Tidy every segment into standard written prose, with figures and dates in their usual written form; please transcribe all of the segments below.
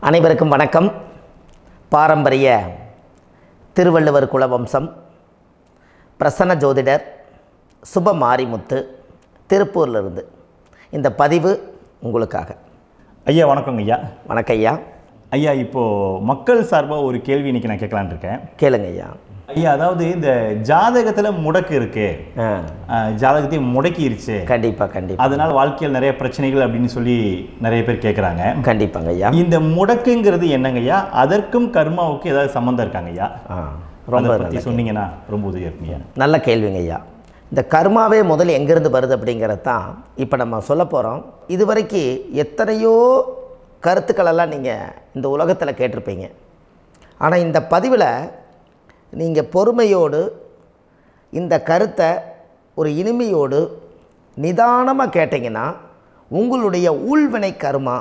அனைவருக்கும் வணக்கம். பாரம்பரிய திருவள்ளுவர் குலவம்சம் பிரசன்ன ஜோதிடர் சுப மாரிமுத்து திருப்பூரிலிருந்து இந்த பதிவு உங்களுக்காக. ஐயா வணக்கங்க ஐயா. வணக்கம் ஐயா. ஐயா இப்போது மக்கள் சார்பாக ஒரு கேள்வி இன்றைக்கி நான் கேட்கலான்னு இருக்கேன். கேளுங்க ஐயா. ஐயா அதாவது இந்த ஜாதகத்தில் முடக்கு இருக்கு, ஜாதகத்தையும் முடக்கிருச்சு, கண்டிப்பாக அதனால் வாழ்க்கையில் நிறைய பிரச்சனைகள் அப்படின்னு சொல்லி நிறைய பேர் கேட்குறாங்க. கண்டிப்பாங்க ஐயா. இந்த முடக்குங்கிறது என்னங்க ஐயா? அதற்கும் கர்மாவுக்கு ஏதாவது சம்மந்தம் இருக்காங்க ஐயா? ரொம்ப பற்றி சொன்னீங்கன்னா ரொம்ப உதவியாக இருக்குங்க. நல்ல கேள்விங்க ஐயா. இந்த கர்மாவே முதல் எங்கேருந்து வருது அப்படிங்கிறது தான் இப்போ நம்ம சொல்ல போகிறோம். இது வரைக்கும் எத்தனையோ கருத்துக்களெல்லாம் நீங்கள் இந்த உலகத்தில் கேட்டிருப்பீங்க. ஆனால் இந்த பதிவில் நீங்கள் பொறுமையோடு இந்த கருத்தை ஒரு இனிமையோடு நிதானமாக கேட்டிங்கன்னா உங்களுடைய ஊழ்வினை கர்மா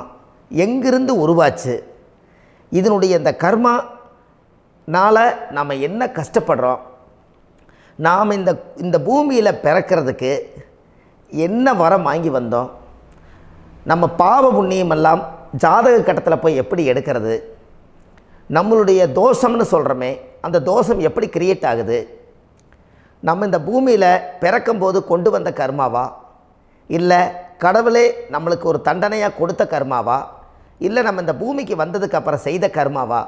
எங்கிருந்து உருவாச்சு, இதனுடைய இந்த கர்மானால் நாம் என்ன கஷ்டப்படுறோம், நாம் இந்த பூமியில் பிறக்கிறதுக்கு என்ன வரம் வாங்கி வந்தோம், நம்ம பாவ புண்ணியமெல்லாம் ஜாதக கட்டத்தில் போய் எப்படி எடுக்கிறது, நம்மளுடைய தோஷம்னு சொல்கிறோமே அந்த தோஷம் எப்படி கிரியேட் ஆகுது, நம்ம இந்த பூமியில் பிறக்கும்போது கொண்டு வந்த கர்மாவா, இல்லை கடவுளே நம்மளுக்கு ஒரு தண்டனையாக கொடுத்த கர்மாவா, இல்லை நம்ம இந்த பூமிக்கு வந்ததுக்கு அப்புறம் செய்த கர்மாவா,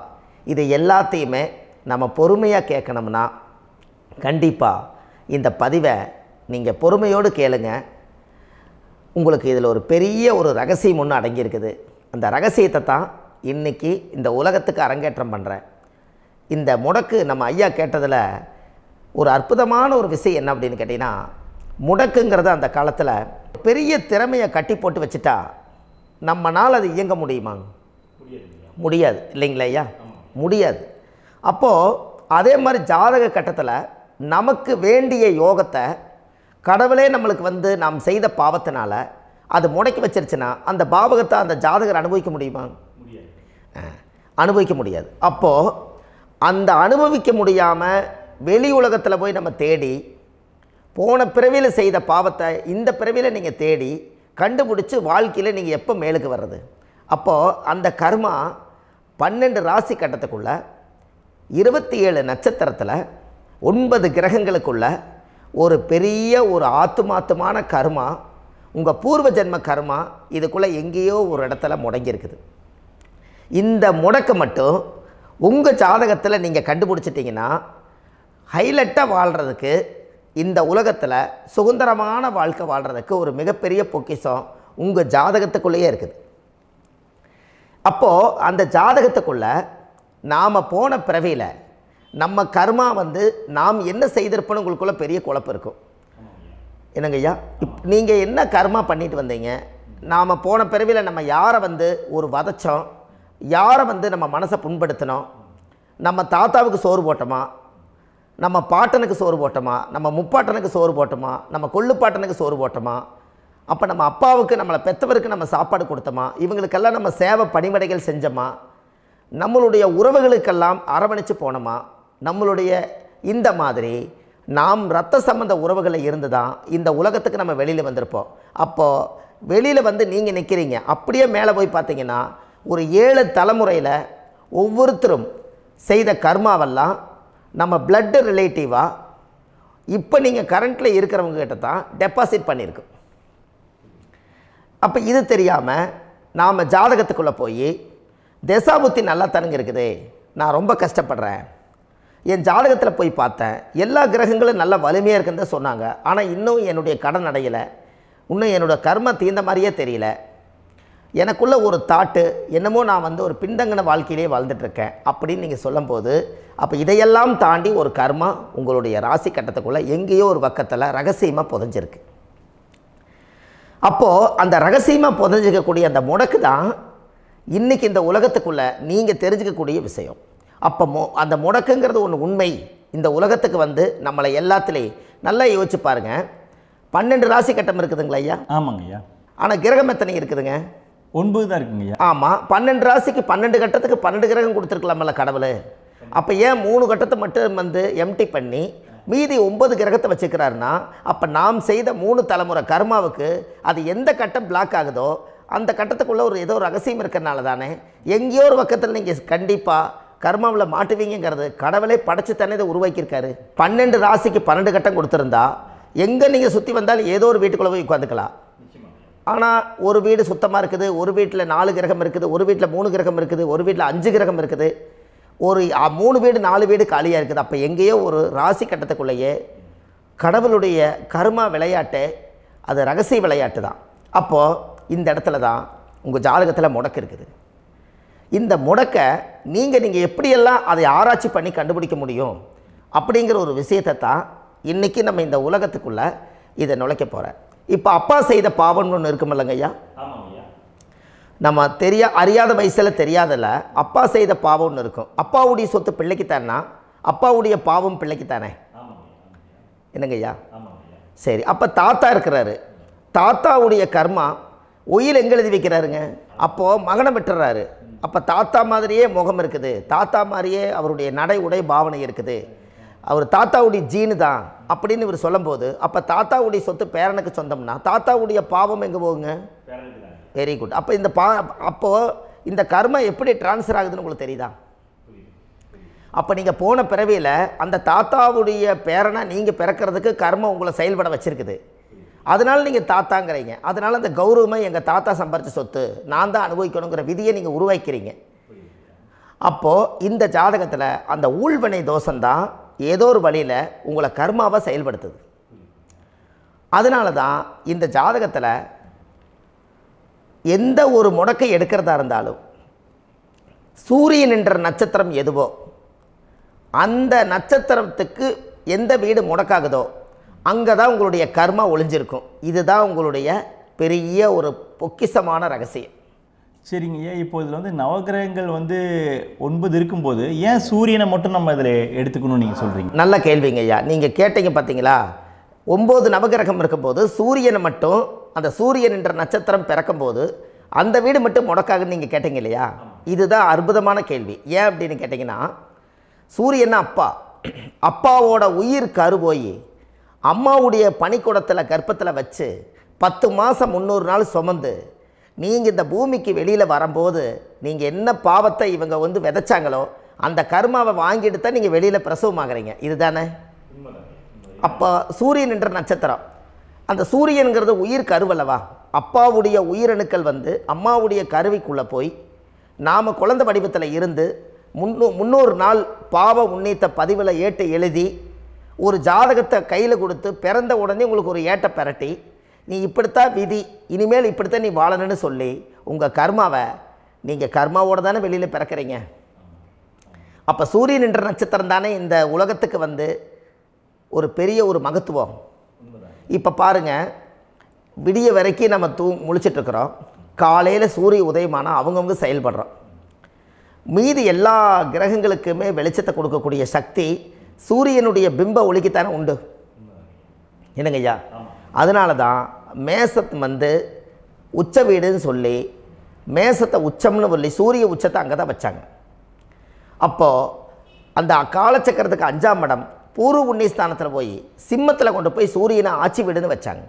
இது எல்லாத்தையுமே நம்ம பொறுமையாக கேட்கணும்னா கண்டிப்பாக இந்த பதிவை நீங்கள் பொறுமையோடு கேளுங்க. உங்களுக்கு இதில் ஒரு பெரிய ஒரு ரகசியம் ஒன்று அடங்கியிருக்குது. அந்த ரகசியத்தை தான் இன்றைக்கி இந்த உலகத்துக்கு அரங்கேற்றம் பண்ணுறேன். இந்த முடக்கு நம்ம ஐயா கேட்டதில் ஒரு அற்புதமான ஒரு விஷயம் என்ன அப்படின்னு கேட்டிங்கன்னா, முடக்குங்கிறது அந்த காலத்தில் பெரிய திறமையை கட்டி போட்டு வச்சுட்டா நம்மனால் அது இயங்க முடியுமா? முடியாது இல்லைங்களா ஐயா? முடியாது. அப்போது அதே மாதிரி ஜாதக கட்டத்தில் நமக்கு வேண்டிய யோகத்தை கடவுளே நம்மளுக்கு நாம் செய்த பாவத்தினால அது முடக்கி வச்சிருச்சுன்னா அந்த பாவகத்தை அந்த ஜாதகர் அனுபவிக்க முடியுமா? அனுபவிக்க முடியாது. அப்போது அந்த அனுபவிக்க முடியாமல் வெளி உலகத்தில் போய் நம்ம தேடி போன பிறவியில் செய்த பாவத்தை இந்த பிறவியில் நீங்கள் தேடி கண்டுபிடிச்சி வாழ்க்கையில் நீங்கள் எப்போ மேலுக்கு வர்றது? அப்போது அந்த கர்மா 12 ராசி கட்டத்துக்குள்ள 27 நட்சத்திரத்தில் 9 கிரகங்களுக்குள்ள ஒரு பெரிய ஒரு ஆத்துமாத்துமான கர்மா, உங்கள் பூர்வ ஜென்ம கர்மா இதுக்குள்ளே எங்கேயோ ஒரு இடத்துல முடங்கியிருக்குது. இந்த முடக்கை மட்டும் உங்கள் ஜாதகத்தில் நீங்கள் கண்டுபிடிச்சிட்டிங்கன்னா ஹைலைட்டாக வாழ்கிறதுக்கு, இந்த உலகத்தில் சுதந்திரமான வாழ்க்கை வாழ்கிறதுக்கு ஒரு மிகப்பெரிய பொக்கிஷம் உங்கள் ஜாதகத்துக்குள்ளேயே இருக்குது. அப்போது அந்த ஜாதகத்துக்குள்ளே நாம் போன பிறவியில் நம்ம கர்மா நாம் என்ன செய்திருப்போன்னு உங்களுக்குள்ளே பெரிய குழப்பம் இருக்கும். என்னங்க ஐயா, நீங்கள் என்ன கர்மா பண்ணிட்டு வந்தீங்க, நாம் போன பிறவியில் நம்ம யாரை ஒரு வதச்சோம், யாரை நம்ம மனசை புண்படுத்தினோம், நம்ம தாத்தாவுக்கு சோறு போட்டோமா, நம்ம பாட்டனுக்கு சோறு போட்டோமா, நம்ம முப்பாட்டனுக்கு சோறு போட்டோமா, நம்ம கொள்ளுப்பாட்டனுக்கு சோறு போட்டோமா, அப்போ நம்ம அப்பாவுக்கு நம்மளை பெற்றவருக்கு நம்ம சாப்பாடு கொடுத்தோமா, இவங்களுக்கெல்லாம் நம்ம சேவை பணிவிடைகள் செஞ்சோமா, நம்மளுடைய உறவுகளுக்கெல்லாம் அரவணைச்சு போனோமா, நம்மளுடைய இந்த மாதிரி நாம் இரத்த சம்பந்த உறவுகளில் இருந்து தான் இந்த உலகத்துக்கு நம்ம வெளியில் வந்திருப்போம். அப்போது வெளியில் நீங்கள் நிற்கிறீங்க, அப்படியே மேலே போய் பார்த்தீங்கன்னா ஒரு 7 தலைமுறையில் ஒவ்வொருத்தரும் செய்த கர்மாவெல்லாம் நம்ம பிளட்டு ரிலேட்டிவாக இப்போ நீங்கள் கரண்ட்டில் இருக்கிறவங்ககிட்ட தான் டெபாசிட் பண்ணியிருக்கோம். அப்போ இது தெரியாமல் நாம் ஜாதகத்துக்குள்ளே போய் தசாபுத்தி நல்லா தனுங்க இருக்குது, நான் ரொம்ப கஷ்டப்படுறேன், என் ஜாதகத்தில் போய் பார்த்தேன் எல்லா கிரகங்களும் நல்ல வலிமையாக இருக்குன்னு சொன்னாங்க, ஆனால் இன்னும் என்னுடைய கடன் அடையலை, இன்னும் என்னோடய கர்ம தீர்ந்த மாதிரியே தெரியல, எனக்குள்ள ஒரு தாட்டு என்னமோ நான் ஒரு பின்தங்கின வாழ்க்கையிலே வாழ்ந்துட்டுருக்கேன் அப்படின்னு நீங்கள் சொல்லும்போது, அப்போ இதையெல்லாம் தாண்டி ஒரு கர்மா உங்களுடைய ராசி கட்டத்துக்குள்ளே எங்கேயோ ஒரு பக்கத்தில் ரகசியமாக புதைஞ்சிருக்கு. அப்போது அந்த ரகசியமாக புதைஞ்சிக்கக்கூடிய அந்த முடக்கு தான் இன்றைக்கி இந்த உலகத்துக்குள்ளே நீங்கள் தெரிஞ்சுக்கக்கூடிய விஷயம். அப்போ அந்த முடக்குங்கிறது ஒன்று உண்மை. இந்த உலகத்துக்கு நம்மளை எல்லாத்துலேயும் நல்லா யோசிச்சு பாருங்கள். 12 ராசி கட்டம் இருக்குதுங்களா ஐயா? ஆமாங்க ஐயா. ஆனால் கிரகம் எத்தனை இருக்குதுங்க? 9 தான் இருக்குங்க ஐயா. ஆமாம், 12 ராசிக்கு 12 கட்டத்துக்கு 12 கிரகம் கொடுத்துருக்கலாமல்ல கடவுள். அப்போ ஏன் 3 கட்டத்தை மட்டும் எம்டி பண்ணி மீதி 9 கிரகத்தை வச்சுக்கிறாருன்னா, அப்போ நாம் செய்த 3 தலைமுறை கர்மாவுக்கு அது எந்த கட்டம் பிளாக் ஆகுதோ அந்த கட்டத்துக்குள்ளே ஏதோ ஒரு ரகசியம் இருக்கிறனால தானே எங்கேயோ ஒரு பக்கத்தில் நீங்கள் கண்டிப்பாக கர்மாவில் மாட்டுவீங்கிறது கடவுளே படைச்சு தானே இதை உருவாக்கியிருக்காரு. 12 ராசிக்கு 12 கட்டம் கொடுத்துருந்தா எங்கே நீங்கள் சுற்றி வந்தாலும் ஏதோ ஒரு வீட்டுக்குள்ளே போய் உட்காந்துக்கலாம். ஆனால் ஒரு வீடு சுத்தமாக இருக்குது, ஒரு வீட்டில் 4 கிரகம் இருக்குது, ஒரு வீட்டில் 3 கிரகம் இருக்குது, ஒரு வீட்டில் 5 கிரகம் இருக்குது, ஒரு 3 வீடு 4 வீடு காலியாக இருக்குது. அப்போ எங்கேயோ ஒரு ராசி கட்டத்துக்குள்ளேயே கடவுளுடைய கர்மா விளையாட்டு, அது ரகசிய விளையாட்டு தான். அப்போது இந்த இடத்துல தான் உங்கள் ஜாதகத்தில் முடக்கு இருக்குது. இந்த முடக்கை நீங்கள் எப்படியெல்லாம் அதை ஆராய்ச்சி பண்ணி கண்டுபிடிக்க முடியும் அப்படிங்கிற ஒரு விஷயத்தை தான் இன்றைக்கி நம்ம இந்த உலகத்துக்குள்ளே இதை நுழைக்க போகிறேன். இப்போ அப்பா செய்த பாவம்னு ஒன்று இருக்குமில்லங்க ஐயா, நம்ம அறியாத வயசில் தெரியாதில்ல, அப்பா செய்த பாவம் ஒன்று இருக்கும். அப்பாவுடைய சொத்து பிள்ளைக்குத்தானா, அப்பாவுடைய பாவம் பிள்ளைக்குத்தானே, என்னங்க ஐயா? சரி, அப்போ தாத்தா இருக்கிறாரு, தாத்தாவுடைய கர்மா உயிர் எங்கே எழுதி வைக்கிறாருங்க? அப்போது மகனை விட்டுறாரு. அப்போ தாத்தா மாதிரியே முகம் இருக்குது, தாத்தா மாதிரியே அவருடைய நடை உடை பாவனை இருக்குது, அவர் தாத்தாவுடைய ஜீனு தான் அப்படின்னு இவர் சொல்லும்போது, அப்போ தாத்தாவுடைய சொத்து பேரனுக்கு சொந்தம்னா தாத்தாவுடைய பாவம் எங்கே போகுங்க? Very good. அப்போ அப்போது இந்த கர்மா எப்படி டிரான்ஸ்ஃபர் ஆகுதுன்னு உங்களுக்கு தெரியுதா? அப்போ நீங்கள் போன பிறவியில் அந்த தாத்தாவுடைய பேரனை நீங்கள் பிறக்கிறதுக்கு கர்மம் உங்களை செயல்பட வச்சுருக்குது. அதனால் நீங்கள் தாத்தாங்கிறீங்க. அதனால் அந்த கௌரவமை எங்கள் தாத்தா சம்பாரித்த சொத்து நான் தான் அனுபவிக்கணுங்கிற விதியை நீங்கள் உருவாக்கிறீங்க. அப்போது இந்த ஜாதகத்தில் அந்த ஊழ்வினை தோஷந்தான் ஏதோ ஒரு வழியில் உங்களை கர்மாவை செயல்படுத்துது. அதனால தான் இந்த ஜாதகத்தில் எந்த ஒரு முடக்கை எடுக்கிறதா இருந்தாலும் சூரியன் என்ற நட்சத்திரம் எதுவோ அந்த நட்சத்திரத்துக்கு எந்த வீடு முடக்காகுதோ அங்கே தான் உங்களுடைய கர்மா ஒளிஞ்சிருக்கும். இதுதான் உங்களுடைய பெரிய ஒரு பொக்கிஷமான ரகசியம். சரிங்க ஐயா, இப்போ இதில் நவகிரகங்கள் 9 இருக்கும்போது ஏன் சூரியனை மட்டும் நம்ம இதில் எடுத்துக்கணும்னு நீங்கள் சொல்கிறீங்க? நல்ல கேள்விங்க ஐயா. நீங்கள் கேட்டீங்க பார்த்தீங்களா, 9 நவகிரகம் இருக்கும்போது சூரியனை மட்டும், அந்த சூரியன் என்ற நட்சத்திரம் பிறக்கும்போது அந்த வீடு மட்டும் முடக்காகுன்னு நீங்கள் கேட்டீங்க இல்லையா? இதுதான் அற்புதமான கேள்வி. ஏன் அப்படின்னு கேட்டிங்கன்னா, சூரியன்னா அப்பா, அப்பாவோட உயிர் கரு போய் அம்மாவுடைய பனிக்கூடத்தில் கர்ப்பத்தில் வச்சு 10 மாதம் 300 நாள் சுமந்து நீங்கள் இந்த பூமிக்கு வெளியில் வரும்போது நீங்கள் என்ன பாவத்தை இவங்க விதைச்சாங்களோ அந்த கர்மாவை வாங்கிட்டு தான் நீங்கள் வெளியில் பிரசவமாகறீங்க. இதுதானே? அப்போ சூரியன் என்ற நட்சத்திரம், அந்த சூரியனுங்கிறது உயிர் கருவல்லவா, அப்பாவுடைய உயிரணுக்கள் அம்மாவுடைய கருவிக்குள்ளே போய் நாம் குழந்தை வடிவத்தில் இருந்து 300 நாள் பாவ உன்னித்த பதிவில் ஏட்டை எழுதி ஒரு ஜாதகத்தை கையில் கொடுத்து பிறந்த உடனே உங்களுக்கு ஒரு ஏட்டை பெரட்டி நீ இப்படித்தான் விதி, இனிமேல் இப்படித்தான் நீ வாழணும்னு சொல்லி உங்கள் கர்மாவை நீங்கள் கர்மாவோடு தானே வெளியில் பிறக்கிறீங்க. அப்போ சூரியன் என்ற நட்சத்திரம் தானே இந்த உலகத்துக்கு ஒரு பெரிய ஒரு மகத்துவம். இப்போ பாருங்கள், விடிய வரைக்கும் நம்ம முழிச்சிட்ருக்குறோம், காலையில் சூரிய உதயமானால் அவங்கவுங்க செயல்படுறோம். மீதி எல்லா கிரகங்களுக்குமே வெளிச்சத்தை கொடுக்கக்கூடிய சக்தி சூரியனுடைய பிம்ப ஒளிக்குத்தானே உண்டு, என்னங்க ஐயா? அதனால தான் மேசத்து உச்ச வீடுன்னு சொல்லி மேசத்தை உச்சம்னு சொல்லி சூரிய உச்சத்தை அங்கே தான் வச்சாங்க. அப்போது அந்த காலச்சக்கரத்துக்கு 5ஆம் இடம் பூர்வ புண்ணியஸ்தானத்தில் போய் சிம்மத்தில் கொண்டு போய் சூரியனை ஆட்சி வீடுன்னு வச்சாங்க.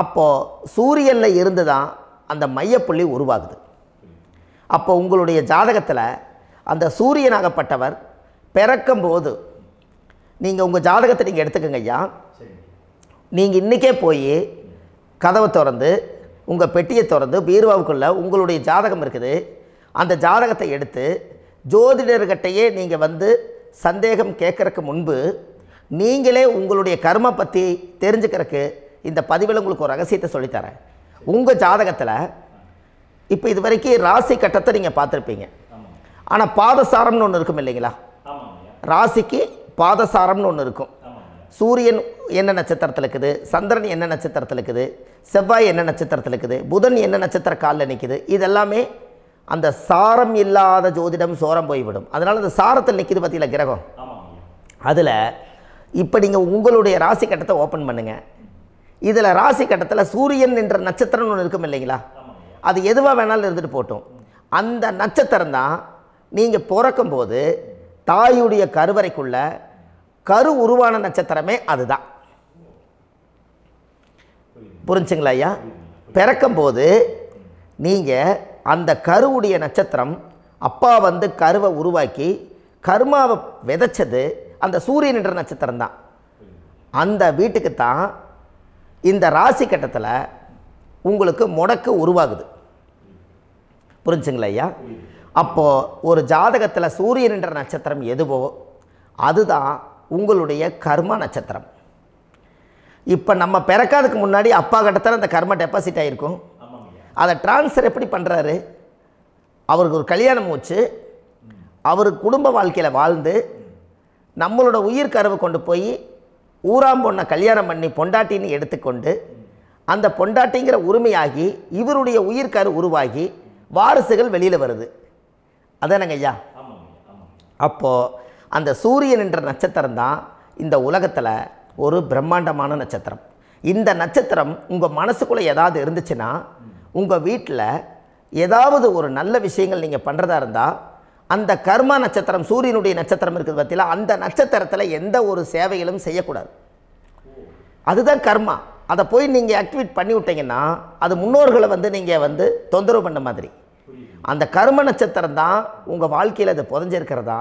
அப்போது சூரியனில் இருந்து தான் அந்த மையப்புள்ளி உருவாகுது. அப்போ உங்களுடைய ஜாதகத்தில் அந்த சூரியனாகப்பட்டவர் பிறக்கும்போது நீங்கள் உங்கள் ஜாதகத்தை நீங்கள் எடுத்துக்கங்க ஐயா. நீங்கள் இன்றைக்கே போய் கதவை திறந்து உங்கள் பெட்டியை திறந்து பீர்வாவுக்குள்ளே உங்களுடைய ஜாதகம் இருக்குது, அந்த ஜாதகத்தை எடுத்து ஜோதிடர்கிட்டையே நீங்கள் சந்தேகம் கேட்குறக்கு முன்பு நீங்களே உங்களுடைய கர்ம பற்றி தெரிஞ்சுக்கிறதுக்கு இந்த பதிவில் உங்களுக்கு ஒரு ரகசியத்தை சொல்லித்தரேன். உங்கள் ஜாதகத்தில் இப்போ இது வரைக்கும் ராசி கட்டத்தை நீங்கள் பார்த்துருப்பீங்க, ஆனால் பாதசாரம்னு ஒன்று இருக்கும் இல்லைங்களா? ராசிக்கு பாதசாரம்னு ஒன்று இருக்கும். சூரியன் என்ன நட்சத்திரத்தில் இருக்குது, சந்திரன் என்ன நட்சத்திரத்தில் இருக்குது, செவ்வாய் என்ன நட்சத்திரத்தில் இருக்குது, புதன் என்ன நட்சத்திர காலில் நிற்குது, இதெல்லாமே அந்த சாரம் இல்லாத ஜோதிடம் சோரம் போய்விடும். அதனால் அந்த சாரத்தில் நிற்கிது பார்த்தீங்களா கிரகம், அதில் இப்போ நீங்கள் உங்களுடைய ராசி கட்டத்தை ஓப்பன் பண்ணுங்கள். இதில் ராசி கட்டத்தில் சூரியன் என்ற நட்சத்திரம்னு ஒன்று இருக்கும் இல்லைங்களா? அது எதுவாக வேணாலும் இருந்துட்டு போட்டோம். அந்த நட்சத்திரம் தான் நீங்கள் பிறக்கும்போது தாயுடைய கருவறைக்குள்ள கரு உருவான நட்சத்திரமே அதுதான். புரிஞ்சுங்களா ஐயா? பிறக்கும்போது நீங்கள் அந்த கருவுடைய நட்சத்திரம் அப்பா வந்து கருவை உருவாக்கி கர்மாவை விதைச்சது அந்த சூரியன் என்ற நட்சத்திரம் தான். அந்த வீட்டுக்கு தான் இந்த ராசி கட்டத்தில் உங்களுக்கு முடக்கு உருவாகுது. புரிஞ்சுங்களா ஐயா? அப்போது ஒரு ஜாதகத்தில் சூரியன் என்ற நட்சத்திரம் எதுவோ அதுதான் உங்களுடைய கர்ம நட்சத்திரம். இப்போ நம்ம பிறக்காதுக்கு முன்னாடி அப்பா கட்டத்தில் அந்த கர்ம டெபாசிட் ஆகிருக்கும். அதை ட்ரான்ஸ்ஃபர் எப்படி பண்ணுறாரு? அவருக்கு ஒரு கல்யாணம் வச்சு அவர் குடும்ப வாழ்க்கையில் வாழ்ந்து நம்மளோட உயிர் கருவை கொண்டு போய் ஊராம் பொண்ணை கல்யாணம் பண்ணி பொண்டாட்டின்னு எடுத்துக்கொண்டு அந்த பொண்டாட்டிங்கிற உரிமையாகி இவருடைய உயிர் கரு உருவாகி வாரிசுகள் வெளியில் வருது. அதானங்க ஐயா? அப்போது அந்த சூரியன் என்ற நட்சத்திரம் தான் இந்த உலகத்தில் ஒரு பிரம்மாண்டமான நட்சத்திரம். இந்த நட்சத்திரம் உங்கள் மனசுக்குள்ளே ஏதாவது இருந்துச்சுன்னா உங்கள் வீட்டில் ஏதாவது ஒரு நல்ல விஷயங்கள் நீங்கள் பண்ணுறதா இருந்தால் அந்த கர்மா நட்சத்திரம் சூரியனுடைய நட்சத்திரம் இருக்குது பார்த்தீங்களா, அந்த நட்சத்திரத்தில் எந்த ஒரு சேவைகளும் செய்யக்கூடாது. அதுதான் கர்மா. அதை போய் நீங்கள் ஆக்டிவேட் பண்ணி விட்டீங்கன்னா அது முன்னோர்களை வந்து நீங்கள் வந்து தொந்தரவு பண்ண மாதிரி. அந்த கர்ம நட்சத்திரம் தான் உங்கள் வாழ்க்கையில் அது புதஞ்சிருக்கிறதா.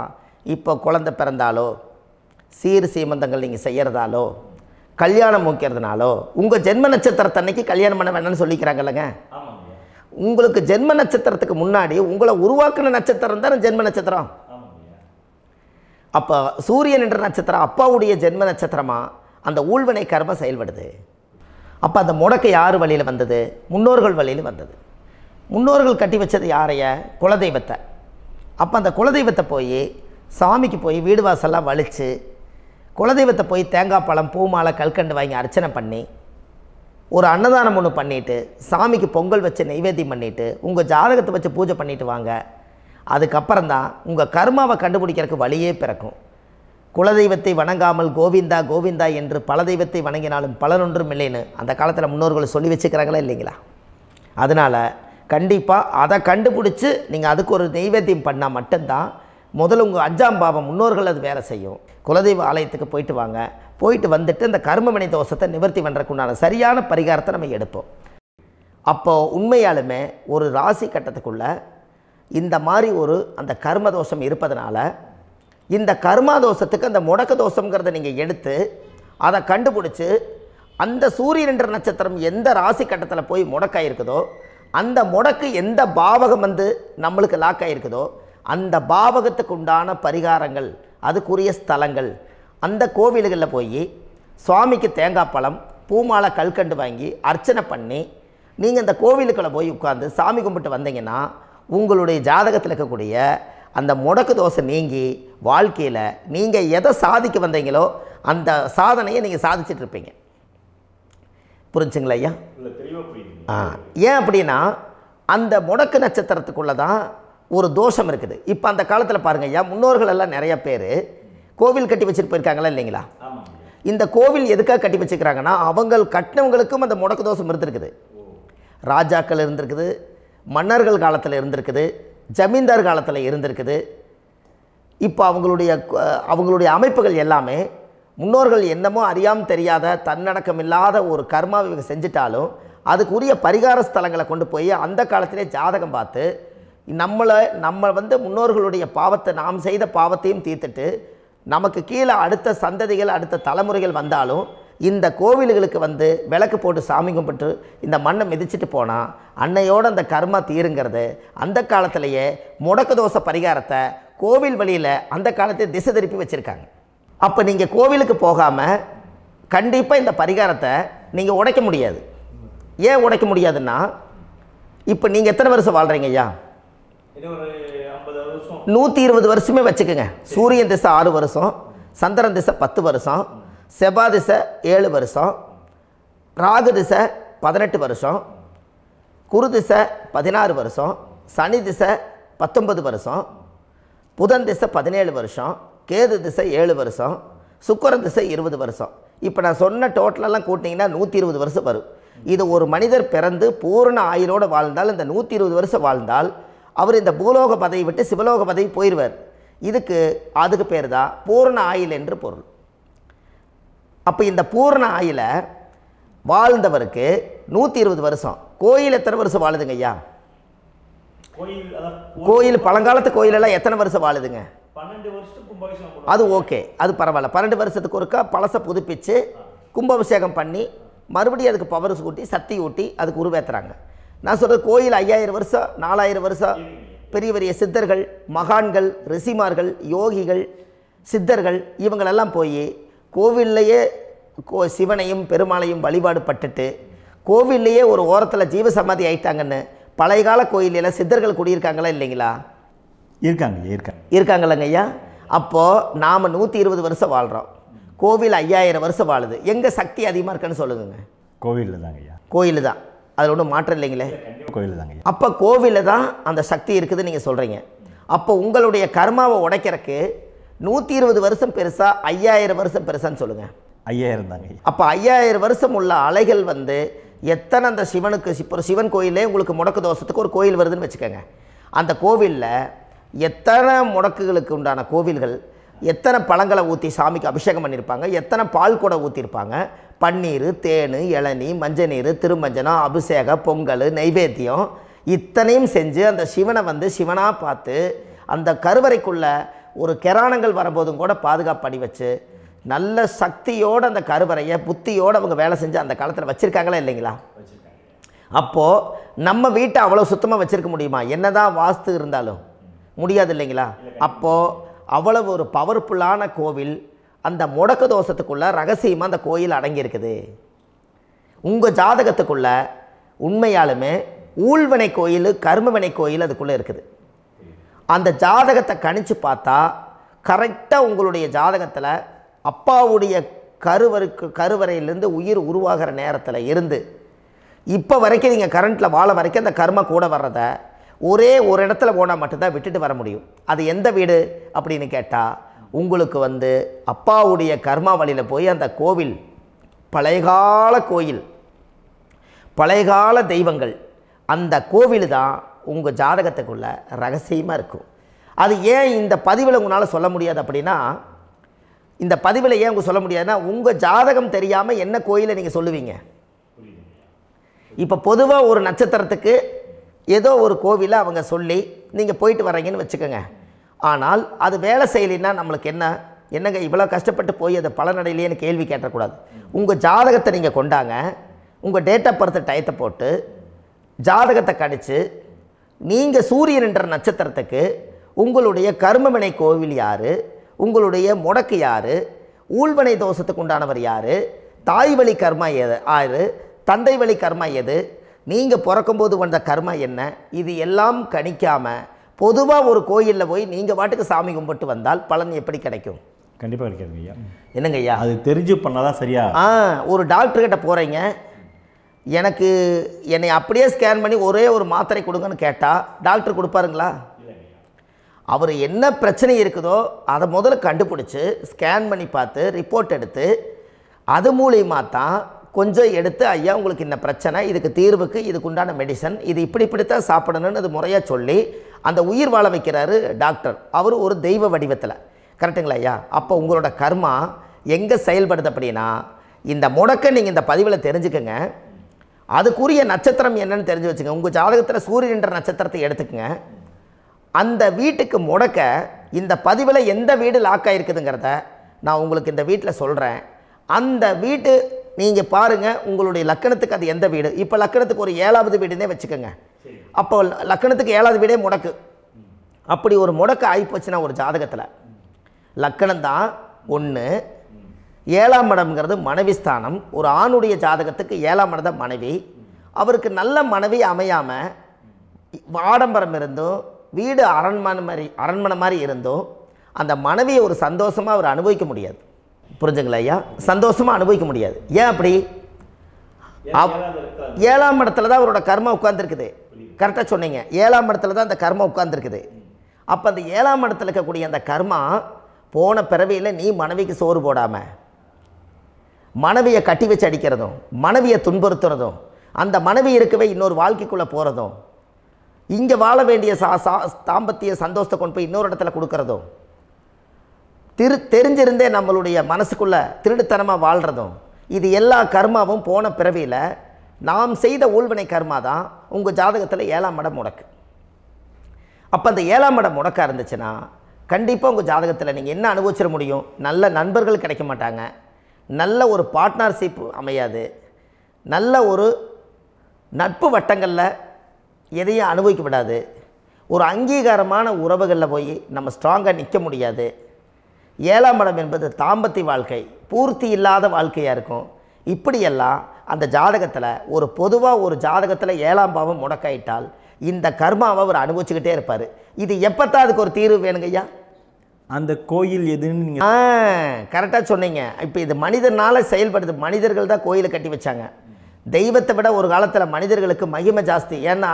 இப்போ குழந்தை பிறந்தாலோ சீர் சீமந்தங்கள் நீங்கள் செய்கிறதாலோ கல்யாணம் முக்கிறதுனாலோ உங்கள் ஜென்ம நட்சத்திரத்தன்னைக்கு கல்யாணம் பண்ண வேணாம்னு சொல்லிக்கிறாங்கல்லங்க. உங்களுக்கு ஜென்ம நட்சத்திரத்துக்கு முன்னாடி உங்களை உருவாக்குன நட்சத்திரம் தான் ஜென்ம நட்சத்திரம். அப்போ சூரியன் என்ற நட்சத்திரம் அப்பாவுடைய ஜென்ம நட்சத்திரமாக அந்த ஊழ்வினை கர்மம் செயல்படுது. அப்போ அந்த முடக்கு யார் வழியில் வந்தது? முன்னோர்கள் வழியில் வந்தது. முன்னோர்கள் கட்டி வச்சது யாரைய? குலதெய்வத்தை. அப்போ அந்த குலதெய்வத்தை போய் சாமிக்கு போய் வீடு வாசல்லாம் வலித்து குலதெய்வத்தை போய் தேங்காய் பழம் பூ மாலை கல்கண்டு வாங்கி அர்ச்சனை பண்ணி ஒரு அன்னதானம் ஒன்று பண்ணிவிட்டு சாமிக்கு பொங்கல் வச்சு நைவேத்தியம் பண்ணிவிட்டு உங்கள் ஜாதகத்தை வச்சு பூஜை பண்ணிவிட்டு வாங்க. அதுக்கப்புறம் தான் உங்கள் கர்மாவை கண்டுபிடிக்கிறதுக்கு வழியே பிறக்கும். குலதெய்வத்தை வணங்காமல் கோவிந்தா கோவிந்தா என்று பல தெய்வத்தை வணங்கினாலும் பலனொன்றும் இல்லைன்னு அந்த காலத்தில் முன்னோர்கள் சொல்லி வச்சுக்கிறாங்களா இல்லைங்களா? அதனால் கண்டிப்பாக அதை கண்டுபிடிச்சி நீங்கள் அதுக்கு ஒரு நைவேத்தியம் பண்ணால் மட்டும்தான் முதல்ல உங்கள் 5ஆம் பாவம் முன்னோர்கள் அது வேலை செய்யும். குலதெய்வ ஆலயத்துக்கு போயிட்டு வாங்க. போயிட்டு வந்துட்டு இந்த கர்மவினை தோஷத்தை நிவர்த்தி பண்ணுறதுக்குண்டான சரியான பரிகாரத்தை நம்ம எடுப்போம். அப்போது உண்மையாலுமே ஒரு ராசி கட்டத்துக்குள்ளே இந்த மாதிரி ஒரு அந்த கர்ம தோஷம் இருப்பதனால இந்த கர்மா தோஷத்துக்கு அந்த முடக்க தோஷங்கிறத நீங்கள் எடுத்து அதை கண்டுபிடிச்சி அந்த சூரியன் என்ற நட்சத்திரம் எந்த ராசி கட்டத்தில் போய் முடக்காயிருக்குதோ அந்த முடக்கு எந்த பாவகம் வந்து நம்மளுக்கு லாக் ஆகிருக்குதோ அந்த பாவகத்துக்கு உண்டான பரிகாரங்கள் அதுக்குரிய ஸ்தலங்கள் அந்த கோவில்களில் போய் சுவாமிக்கு தேங்காய் பழம் பூமாலை கல்கண்டு வாங்கி அர்ச்சனை பண்ணி நீங்கள் அந்த கோவிலுக்குள்ளே போய் உட்காந்து சாமி கும்பிட்டு வந்தீங்கன்னா உங்களுடைய ஜாதகத்தில் இருக்கக்கூடிய அந்த முடக்கு தோசை நீங்கி வாழ்க்கையில் நீங்கள் எதை சாதிக்க வந்தீங்களோ அந்த சாதனையை நீங்கள் சாதிச்சிட்ருப்பீங்க. புரிஞ்சுங்களா ஐயா? ஏன் அப்படின்னா அந்த முடக்கு நட்சத்திரத்துக்குள்ளே தான் ஒரு தோஷம் இருக்குது. இப்போ அந்த காலத்தில் பாருங்கள் ஐயா, முன்னோர்கள் எல்லாம் நிறைய பேர் கோவில் கட்டி வச்சுட்டு போயிருக்காங்களா இல்லைங்களா? இந்த கோவில் எதுக்காக கட்டி வச்சுக்கிறாங்கன்னா அவங்க கட்டினவங்களுக்கும் அந்த முடக்கு தோஷம் இருந்திருக்குது. ராஜாக்கள் இருந்திருக்குது, மன்னர்கள் காலத்தில் இருந்திருக்குது, ஜமீன்தார் காலத்தில் இருந்திருக்குது. இப்போ அவங்களுடைய அமைப்புகள் எல்லாமே முன்னோர்கள் என்னமோ அறியாமல் தெரியாத தன்னடக்கம் இல்லாத ஒரு கர்மாவை இவங்க செஞ்சிட்டாலும் அதுக்குரிய பரிகார ஸ்தலங்களை கொண்டு போய் அந்த காலத்திலே ஜாதகம் பார்த்து நம்ம வந்து முன்னோர்களுடைய பாவத்தை நாம் செய்த பாவத்தையும் தீர்த்துட்டு நமக்கு கீழே அடுத்த சந்ததிகள் அடுத்த தலைமுறைகள் வந்தாலும் இந்த கோவில்களுக்கு வந்து விளக்கு போட்டு சாமி கும்பிட்டு இந்த மண்ணை மிதிச்சிட்டு போனால் அன்னையோடு அந்த கர்மா தீருங்கிறது அந்த காலத்திலேயே முடக்கு தோசை பரிகாரத்தை கோவில் வழியில் அந்த காலத்தை திசை திருப்பி வச்சுருக்காங்க. அப்போ நீங்கள் கோவிலுக்கு போகாமல் கண்டிப்பாக இந்த பரிகாரத்தை நீங்கள் உடைக்க முடியாது. ஏன் உடைக்க முடியாதுன்னா இப்போ நீங்கள் எத்தனை வருஷம் வாழ்கிறீங்க ஐயா? 120 வருஷமே வச்சுக்கோங்க. சூரியன் திசை 6 வருஷம், சந்திரன் திசை 10 வருஷம், செவ்வாய் திசை 7 வருஷம், ராகு திசை 18 வருஷம், குரு திசை 16 வருஷம், சனி திசை 19 வருஷம், புதன் திசை 17 வருஷம், கேது திசை 7 வருஷம், சுக்கிரன் திசை 20 வருஷம். இப்போ நான் சொன்ன டோட்டலெல்லாம் கூட்டிங்கன்னா 120 வருஷம் வரும். இது ஒரு மனிதர் பிறந்து பூரண ஆயுளோடு வாழ்ந்தால் இந்த 120 வருஷம் வாழ்ந்தால் அவர் இந்த பூலோக பதவி விட்டு சிவலோக பதவி போயிடுவார். அதுக்கு பேர் தான் பூரண ஆயுள் என்று பொருள். அப்போ இந்த பூரண ஆயுளை வாழ்ந்தவருக்கு 120 வருஷம். கோயில் எத்தனை வருஷம் வாழுதுங்க ஐயா? கோயில் பழங்காலத்து கோயிலெல்லாம் எத்தனை வருஷம் வாழுதுங்க? 12 வருஷத்துக்கு கும்பாபிஷேகம். அது ஓகே, அது பரவாயில்ல. 12 வருஷத்துக்கு ஒருக்கா பழசை புதுப்பிச்சு கும்பாபிஷேகம் பண்ணி மறுபடியும் அதுக்கு பவர் ஊட்டி சக்தி ஊட்டி அதுக்கு உருவேற்றுறாங்க. நான் சொல்கிறது கோயில் 5000 வருஷம் 4000 வருஷம் பெரிய பெரிய சித்தர்கள், மகான்கள், ரிஷிமார்கள், யோகிகள், சித்தர்கள் இவங்களெல்லாம் போய் கோவில்லையே சிவனையும் பெருமாளையும் வழிபாடு பட்டுட்டு கோவில்லையே ஒரு ஓரத்தில் ஜீவசமாதி ஆயிட்டாங்கன்னு பழைய கால கோயிலில் சித்தர்கள் குடியிருக்காங்களா இல்லைங்களா? இருக்காங்கல்லங்க ஐயா. அப்போது நாம் 120 வருஷம் வாழ்கிறோம், கோவில் 5000 வருஷம் வாழுது. எங்கே சக்தி அதிகமாக இருக்குன்னு சொல்லுங்க? கோவிலில் தாங்க ஐயா. கோயில் தான், அதில் ஒன்றும் மாற்றம் இல்லைங்களே. கோவில் தாங்க. அப்போ கோவிலில் தான் அந்த சக்தி இருக்குதுன்னு நீங்கள் சொல்கிறீங்க. அப்போ உங்களுடைய கர்மாவை உடைக்கிறதுக்கு 120 வருஷம் பெருசா 5000 வருஷம் பெருசான்னு சொல்லுங்கள்? 5000 தாங்க. அப்போ 5000 வருஷம் உள்ள அலைகள் வந்து எத்தனை அந்த சிவனுக்கு இப்போ சிவன் கோயிலே உங்களுக்கு முடக்கு தோஷத்துக்கு ஒரு கோயில் வருதுன்னு வச்சுக்கோங்க. அந்த கோவிலில் எத்தனை முடக்குகளுக்கு உண்டான கோவில்கள், எத்தனை பழங்களை ஊற்றி சாமிக்கு அபிஷேகம் பண்ணியிருப்பாங்க, எத்தனை பால் கூட ஊற்றிருப்பாங்க, பன்னீர், தேன், இளநீ, மஞ்சள் நீர், திருமஞ்சனம், அபிஷேகம், பொங்கல், நைவேத்தியம் இத்தனையும் செஞ்சு அந்த சிவனை வந்து சிவனாக பார்த்து அந்த கருவறைக்குள்ள ஒரு கிராணங்கள் வரும்போதும் கூட பாதுகாப்பு பண்ணி வச்சு நல்ல சக்தியோடு அந்த கருவறையை புத்தியோடு அவங்க வேலை செஞ்சு அந்த காலத்தில் வச்சுருக்காங்களா இல்லைங்களா? அப்போது நம்ம வீட்டை அவ்வளோ சுத்தமாக வச்சுருக்க முடியுமா? என்னதான் வாஸ்து இருந்தாலும் முடியாது இல்லைங்களா? அப்போது அவ்வளவு ஒரு பவர்ஃபுல்லான கோவில் அந்த முடக்கு தோஷத்துக்குள்ளே ரகசியமாக அந்த கோயில் அடங்கியிருக்குது. உங்கள் ஜாதகத்துக்குள்ள உண்மையாலுமே ஊழ்வினை கோயில், கர்மவினை கோயில் அதுக்குள்ளே இருக்குது. அந்த ஜாதகத்தை கணிச்சு பார்த்தா கரெக்டாக உங்களுடைய ஜாதகத்தில் அப்பாவுடைய கருவறையிலேருந்து உயிர் உருவாகிற நேரத்தில் இருந்து இப்போ வரைக்கும் நீங்கள் கரண்ட்டில் வாழ வரைக்கும் அந்த கர்ம கூட வர்றத ஒரே ஒரு இடத்துல போனால் மட்டும்தான் விட்டுட்டு வர முடியும். அது எந்த வீடு அப்படின்னு கேட்டால் உங்களுக்கு வந்து அப்பாவுடைய கர்மா வழியில் போய் அந்த கோவில் பழையகால கோயில், பழையகால தெய்வங்கள், அந்த கோவில் தான் உங்கள் ஜாதகத்துக்குள்ள ரகசியமாக இருக்கும். அது ஏன் இந்த பதிவில் உங்களால் சொல்ல முடியாது அப்படின்னா, இந்த பதிவில் ஏன் உங்க சொல்ல முடியாதுன்னா உங்கள் ஜாதகம் தெரியாமல் என்ன கோயிலை நீங்கள் சொல்லுவீங்க? இப்போ பொதுவாக ஒரு நட்சத்திரத்துக்கு ஏதோ ஒரு கோவிலை அவங்க சொல்லி நீங்கள் போயிட்டு வர்றீங்கன்னு வச்சுக்கோங்க. ஆனால் அது வேலை செய்யலைன்னா நம்மளுக்கு என்னங்க இவ்வளோ கஷ்டப்பட்டு போய் அதை பலனடையிலேன்னு கேள்வி கேட்டக்கூடாது. உங்கள் ஜாதகத்தை நீங்கள் கொண்டாங்க, உங்கள் டேட் ஆஃப் பர்த் டயத்தை போட்டு ஜாதகத்தை கணிச்சு நீங்கள் சூரியன்ன்ற நட்சத்திரத்துக்கு உங்களுடைய கர்மவினை கோவில் யார், உங்களுடைய முடக்கு யார், ஊழ்வினை தோஷத்துக்கு உண்டானவர் யார், தாய் வழி கர்மா யார், தந்தை வழி கர்மா எது, நீங்கள் பிறக்கும்போது வந்த கர்மா என்ன, இது எல்லாம் கணிக்காமல் பொதுவாக ஒரு கோயிலில் போய் நீங்கள் பாட்டுக்கு சாமி கும்பிட்டு வந்தால் பலன் எப்படி கிடைக்கும்? கண்டிப்பாக கிடைக்காது ஐயா. என்னங்க ஐயா? அது தெரிஞ்சு பண்ணாதான் சரியா? ஒரு டாக்டர்கிட்ட போகிறீங்க, என்னை அப்படியே ஸ்கேன் பண்ணி ஒரே ஒரு மாத்திரை கொடுங்கன்னு கேட்டால் டாக்டர் கொடுப்பாருங்களா? அவர் என்ன பிரச்சனை இருக்குதோ அதை முதல்ல கண்டுபிடிச்சி ஸ்கேன் பண்ணி பார்த்து ரிப்போர்ட் எடுத்து அது மூலியமாக தான் கொஞ்சம் எடுத்து ஐயா உங்களுக்கு இந்த பிரச்சனை, இதுக்கு தீர்வுக்கு இதுக்கு உண்டான மெடிசன், இது இப்படித்தான் சாப்பிடணும்னு அது முறையாக சொல்லி அந்த உயிர் வாழ வைக்கிறாரு டாக்டர். அவர் ஒரு தெய்வ வடிவத்தில். கரெக்டுங்களா ஐயா? அப்போ உங்களோட கர்மா எங்கே செயல்படுது அப்படின்னா இந்த முடக்க நீங்கள் இந்த பதிவில் தெரிஞ்சுக்கங்க. அதுக்குரிய நட்சத்திரம் என்னன்னு தெரிஞ்சு வச்சுங்க. உங்கள் ஜாதகத்தில் சூரியன்ற நட்சத்திரத்தை எடுத்துக்கங்க. அந்த வீட்டுக்கு முடக்க இந்த பதிவில் எந்த வீடு லாக் ஆகிருக்குதுங்கிறத நான் உங்களுக்கு இந்த வீட்டில் சொல்கிறேன். அந்த வீட்டு நீங்கள் பாருங்கள், உங்களுடைய லக்கணத்துக்கு அது எந்த வீடு. இப்போ லக்கணத்துக்கு ஒரு 7வது வீடுன்னே வச்சுக்கோங்க. அப்போ லக்கணத்துக்கு 7வது வீடே முடக்கு. அப்படி ஒரு முடக்கு ஆகிப்போச்சுன்னா ஒரு ஜாதகத்தில் லக்கணம் தான் 1, 7ஆம் இடம்ங்கிறது மனைவி ஸ்தானம். ஒரு ஆணுடைய ஜாதகத்துக்கு 7ஆம் இடம் தான் மனைவி. அவருக்கு நல்ல மனைவி அமையாமல் ஆடம்பரம் இருந்தும் வீடு அரண்மனை மாதிரி இருந்தும் அந்த மனைவியை ஒரு சந்தோஷமாக அவர் அனுபவிக்க முடியாது. புரிஞ்சுங்களா ஐயா? சந்தோஷமாக அனுபவிக்க முடியாது. ஏன் அப்படி? 7ஆம் இடத்துல தான் அவரோட கர்மா உட்கார்ந்துருக்குது. கரெக்டாக சொன்னீங்க. 7ஆம் இடத்துல தான் அந்த கர்மா உட்கார்ந்துருக்குது. அப்போ அந்த 7ஆம் இடத்துல இருக்கக்கூடிய அந்த கர்மா போன பிறவியில் நீ மனைவிக்கு சோறு போடாமல் மனைவியை கட்டி வச்சு அடிக்கிறதும், மனைவியை துன்புறுத்துறதும், அந்த மனைவி இருக்கவே இன்னொரு வாழ்க்கைக்குள்ளே போகிறதும், இங்கே வாழ வேண்டிய தாம்பத்திய சந்தோஷத்தை கொண்டு போய் இன்னொரு இடத்துல கொடுக்கறதும், தெரிஞ்சிருந்தே நம்மளுடைய மனசுக்குள்ளே திருடுத்தனமாக வாழ்கிறதும், இது எல்லா கர்மாவும் போன பிறவியில் நாம் செய்த ஊழ்வினை கர்மா தான் உங்கள் ஜாதகத்தில் 7ஆம் இடம் முடக்கு. அப்போ அந்த 7ஆம் இடம் முடக்காக இருந்துச்சுன்னா கண்டிப்பாக உங்கள் ஜாதகத்தில் நீங்கள் என்ன அனுபவிச்சிட முடியும்? நல்ல நண்பர்கள் கிடைக்க மாட்டாங்க, நல்ல ஒரு பார்ட்னர்ஷிப் அமையாது, நல்ல ஒரு நட்பு வட்டங்களில் எதையும் அனுபவிக்க விடாது, ஒரு அங்கீகாரமான உறவுகளில் போய் நம்ம ஸ்ட்ராங்காக நிற்க முடியாது. 7ஆம் இடம் என்பது தாம்பத்திய வாழ்க்கை, பூர்த்தி இல்லாத வாழ்க்கையாக இருக்கும். இப்படியெல்லாம் அந்த ஜாதகத்தில் ஒரு பொதுவாக ஒரு ஜாதகத்தில் 7ஆம் பாவம் முடக்காயிட்டால் இந்த கர்மாவை அவர் அனுபவிச்சுக்கிட்டே இருப்பார். இது எப்போத்தான் அதுக்கு ஒரு தீர்வு வேணுங்க ஐயா? அந்த கோயில் எதுன்னு நீங்கள் கரெக்டாக சொன்னீங்க. இப்போ இது மனிதனால் செயல்படுது. மனிதர்கள் தான் கோயிலை கட்டி வச்சாங்க. தெய்வத்தை விட ஒரு காலத்தில் மனிதர்களுக்கு மகிமை ஜாஸ்தி. ஏன்னா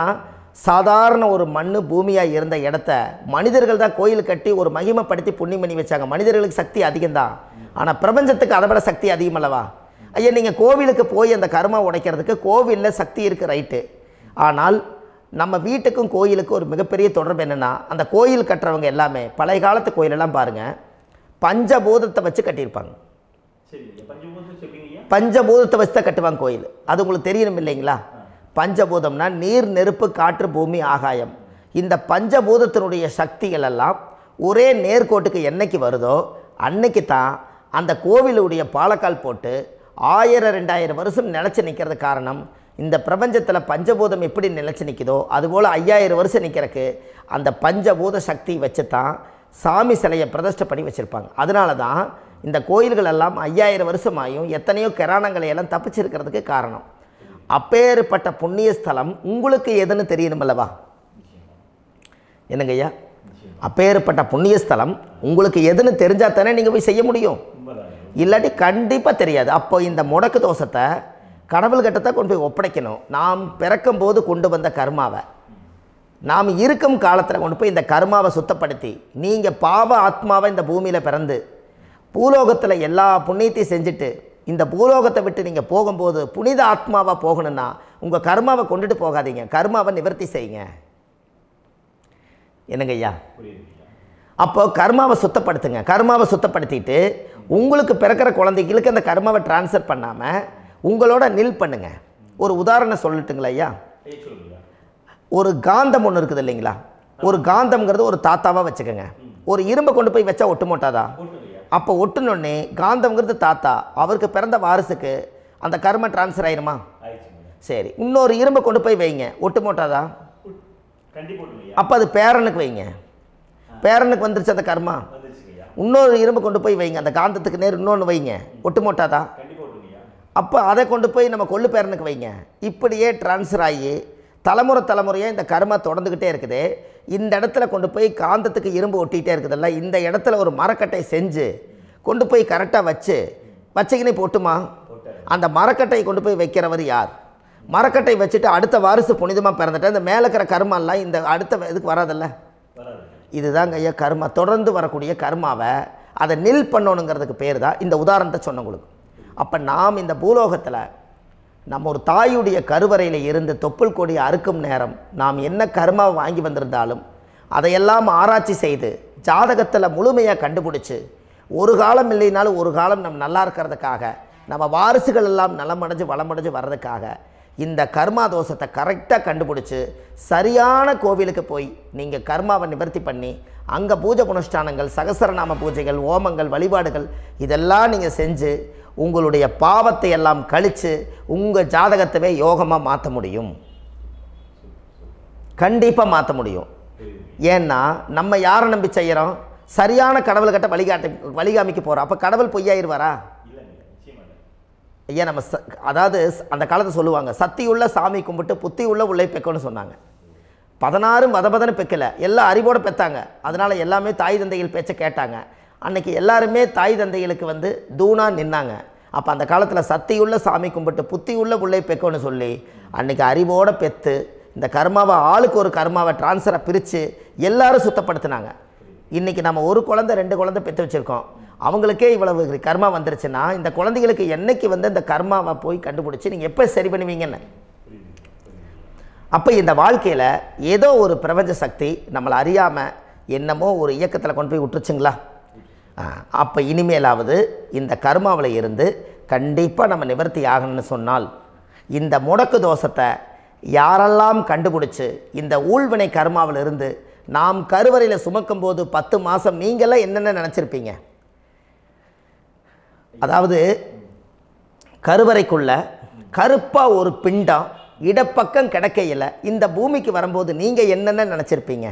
சாதாரண ஒரு மண் பூமியாக இருந்த இடத்த மனிதர்கள் தான் கோயில் கட்டி ஒரு மகிமைப்படுத்தி புண்ணியம் பண்ணி வச்சாங்க. மனிதர்களுக்கு சக்தி அதிகம்தான், ஆனால் பிரபஞ்சத்துக்கு அதை விட சக்தி அதிகமல்லவா? ஐயா, நீங்கள் கோவிலுக்கு போய் அந்த கர்மா உடைக்கிறதுக்கு கோவிலில் சக்தி இருக்குது, ரைட்டு. ஆனால் நம்ம வீட்டுக்கும் கோயிலுக்கும் ஒரு மிகப்பெரிய தொடர்பு என்னென்னா, அந்த கோயில் கட்டுறவங்க எல்லாமே பழைய காலத்து கோயிலெல்லாம் பாருங்கள், பஞ்சபூதத்தை வச்சு கட்டியிருப்பாங்க. பஞ்சபூதத்தை வச்சு தான் கட்டுவாங்க கோயில். அது உங்களுக்கு தெரியணும் இல்லைங்களா? பஞ்சபூதம்னா நீர், நெருப்பு, காற்று, பூமி, ஆகாயம். இந்த பஞ்சபூதத்தினுடைய சக்திகள் எல்லாம் ஒரே நேர்கோட்டுக்கு என்னைக்கு வருதோ அன்னைக்கு தான் அந்த கோவிலுடைய பாலக்கால் போட்டு 1000-2000 வருஷம் நிலச்சி நிற்கிறது. காரணம், இந்த பிரபஞ்சத்தில் பஞ்சபூதம் எப்படி நிலச்சி நிற்குதோ அதுபோல் 5000 வருஷம் நிற்கிறதுக்கு அந்த பஞ்சபூத சக்தி வச்சு தான் சாமி சிலையை பிரதிஷ்டை பண்ணி வச்சுருப்பாங்க. அதனால தான் இந்த கோயில்கள் எல்லாம் 5000 வருஷமாயும் எத்தனையோ கிராணங்களை எல்லாம் தப்பிச்சிருக்கிறதுக்கு காரணம். அப்பேற்பட்ட புண்ணிய ஸ்தலம் உங்களுக்கு எதுன்னு தெரியணுமல்லவா? என்னங்க ஐயா? அப்பேற்பட்ட புண்ணிய ஸ்தலம் உங்களுக்கு எதுன்னு தெரிஞ்சால் தானே நீங்கள் போய் செய்ய முடியும், இல்லாட்டி கண்டிப்பாக தெரியாது. அப்போ இந்த முடக்கு தோஷத்தை கடவுள்கிட்ட கொண்டு போய் ஒப்படைக்கணும். நாம் பிறக்கும் போது கொண்டு வந்த கர்மாவை நாம் இருக்கும் காலத்தில் கொண்டு போய் இந்த கர்மாவை சுத்தப்படுத்தி, நீங்கள் பாவ ஆத்மாவை இந்த பூமியில் பிறந்து பூலோகத்தில் எல்லா புண்ணியத்தையும் செஞ்சுட்டு இந்த பூலோகத்தை விட்டு நீங்கள் போகும்போது புனித ஆத்மாவாக போகணுன்னா உங்கள் கர்மாவை கொண்டுட்டு போகாதீங்க, கர்மாவை நிவர்த்தி செய்யுங்க. என்னங்க ஐயா? அப்போ கர்மாவை சுத்தப்படுத்துங்க. கர்மாவை சுத்தப்படுத்திட்டு உங்களுக்கு பிறக்கிற குழந்தைகளுக்கு அந்த கர்மாவை டிரான்ஸ்ஃபர் பண்ணாமல் உங்களோட நில் பண்ணுங்க. ஒரு உதாரணம் சொல்லட்டுங்களா ஐயா? ஒரு காந்தம் ஒன்று இருக்குது இல்லைங்களா? ஒரு காந்தம்ங்கிறது ஒரு தாத்தாவாக வச்சுக்கோங்க. ஒரு இரும்பை கொண்டு போய் வச்சா ஒட்டு மாட்டாதா? அப்போ ஒட்டுனோடனே காந்தம்ங்கிறது தாத்தா, அவருக்கு பிறந்த வாரிசுக்கு அந்த கர்ம டிரான்ஸ்ஃபர் ஆயிருமா? சரி, இன்னொரு இரும்பை கொண்டு போய் வைங்க, ஒட்டு மாட்டாதா? அப்போ அது பேரனுக்கு வைங்க, பேரனுக்கு வந்துருச்சு அந்த கர்மா. இன்னொரு இரும்பு கொண்டு போய் வைங்க, அந்த காந்தத்துக்கு நேர் இன்னொன்று வைங்க, ஒட்டு மாட்டாதா? அப்போ அதை கொண்டு போய் நம்ம கொள்ளு பேரனுக்கு வைங்க. இப்படியே டிரான்ஸ்ஃபர் ஆகி தலைமுறையாக இந்த கர்மா தொடர்ந்துக்கிட்டே இருக்குது. இந்த இடத்துல கொண்டு போய் காந்தத்துக்கு இரும்பு ஒட்டிகிட்டே இருக்குதுல்ல, இந்த இடத்துல ஒரு மரக்கட்டை செஞ்சு கொண்டு போய் கரெக்டாக வச்சுக்கினே போட்டுமா? அந்த மரக்கட்டையை கொண்டு போய் வைக்கிறவர் யார்? மரக்கட்டை வச்சுட்டு அடுத்த வாரிசு புனிதமாக பிறந்துட்டு இந்த மேலே இருக்கிற கர்மாலாம் இந்த அடுத்த இதுக்கு வராதில்ல. இதுதாங்க ஐயா கர்மா. தொடர்ந்து வரக்கூடிய கர்மாவை அதை நில் பண்ணணுங்கிறதுக்கு பேர் தான் இந்த உதாரணத்தை சொன்னவங்களுக்கு. அப்போ நாம் இந்த பூலோகத்தில் நம்ம ஒரு தாயுடைய கருவறையில் இருந்து தொப்புள் கொடி அறுக்கும் நேரம் நாம் என்ன கர்மாவை வாங்கி வந்திருந்தாலும் அதையெல்லாம் ஆராய்ச்சி செய்து ஜாதகத்தில் முழுமையாக கண்டுபிடிச்சி ஒரு காலம் இல்லைனாலும் ஒரு காலம் நம்ம நல்லா இருக்கிறதுக்காக, நம்ம வாரிசுகள் எல்லாம் நலமடைஞ்சு வளமடைஞ்சு வர்றதுக்காக இந்த கர்மா தோஷத்தை கரெக்டாக கண்டுபிடிச்சி சரியான கோவிலுக்கு போய் நீங்கள் கர்மாவை நிவர்த்தி பண்ணி அங்கே பூஜை புனஸ்தானங்கள், சகசரநாம பூஜைகள், ஓமங்கள், வழிபாடுகள் இதெல்லாம் நீங்கள் செஞ்சு உங்களுடைய பாவத்தை எல்லாம் கழித்து உங்கள் ஜாதகத்தவே யோகமாக மாற்ற முடியும். கண்டிப்பாக மாற்ற முடியும். ஏன்னா நம்ம யாரை நம்பி செய்கிறோம்? சரியான கடவுள்கிட்ட வழிகாமிக்க போகிறோம். அப்போ கடவுள் பொய்யாயிருவாரா? ஐயா, நம்ம அதாவது அந்த காலத்தை சொல்லுவாங்க, சத்தியுள்ள சாமி கும்பிட்டு புத்தி உள்ள உள்ளே பெக்கணும்னு சொன்னாங்க. 16 வதபதன்னு பெக்கலை, எல்லாம் அறிவோடு பெற்றாங்க. அதனால் எல்லாமே தாய் தந்தைகள் பேச்சை கேட்டாங்க. அன்றைக்கி எல்லாருமே தாய் தந்தைகளுக்கு தூணாக நின்னாங்க. அப்போ அந்த காலத்தில் சத்தியுள்ள சாமி கும்பிட்டு புத்தி உள்ள உள்ளே பெக்கணும்னு சொல்லி அன்றைக்கி அறிவோடு பெற்று இந்த கர்மாவை ஆளுக்கு ஒரு கர்மாவை டிரான்ஸ்ஃபரை பிரித்து எல்லாரும் சுத்தப்படுத்தினாங்க. இன்றைக்கி நம்ம ஒரு குழந்தை 2 குழந்தை பெற்று வச்சுருக்கோம். அவங்களுக்கே இவ்வளவு கர்மா வந்துருச்சுன்னா இந்த குழந்தைகளுக்கு என்னைக்கு இந்த கர்மாவை போய் கண்டுபிடிச்சி நீங்கள் எப்போ சரி பண்ணுவீங்கன்னு. அப்போ இந்த வாழ்க்கையில் ஏதோ ஒரு பிரபஞ்ச சக்தி நம்மளை அறியாமல் என்னமோ ஒரு இயக்கத்தில் கொண்டு போய் விட்டுருச்சுங்களா? அப்போ இனிமேலாவது இந்த கர்மாவில் இருந்து கண்டிப்பாக நம்ம நிவர்த்தி ஆகணும்னு சொன்னால் இந்த முடக்கு தோஷத்தை யாரெல்லாம் கண்டுபிடிச்சி இந்த ஊழ்வினை கர்மாவில் இருந்து நாம் கருவறையில் சுமக்கும் போது 10 மாதம் நீங்களாம் என்னென்ன நினச்சிருப்பீங்க? அதாவது கருவறைக்குள்ள கருப்பாக ஒரு பிண்டம் இடப்பக்கம் கிடக்கையில் இந்த பூமிக்கு வரும்போது நீங்கள் என்னென்ன நினச்சிருப்பீங்க?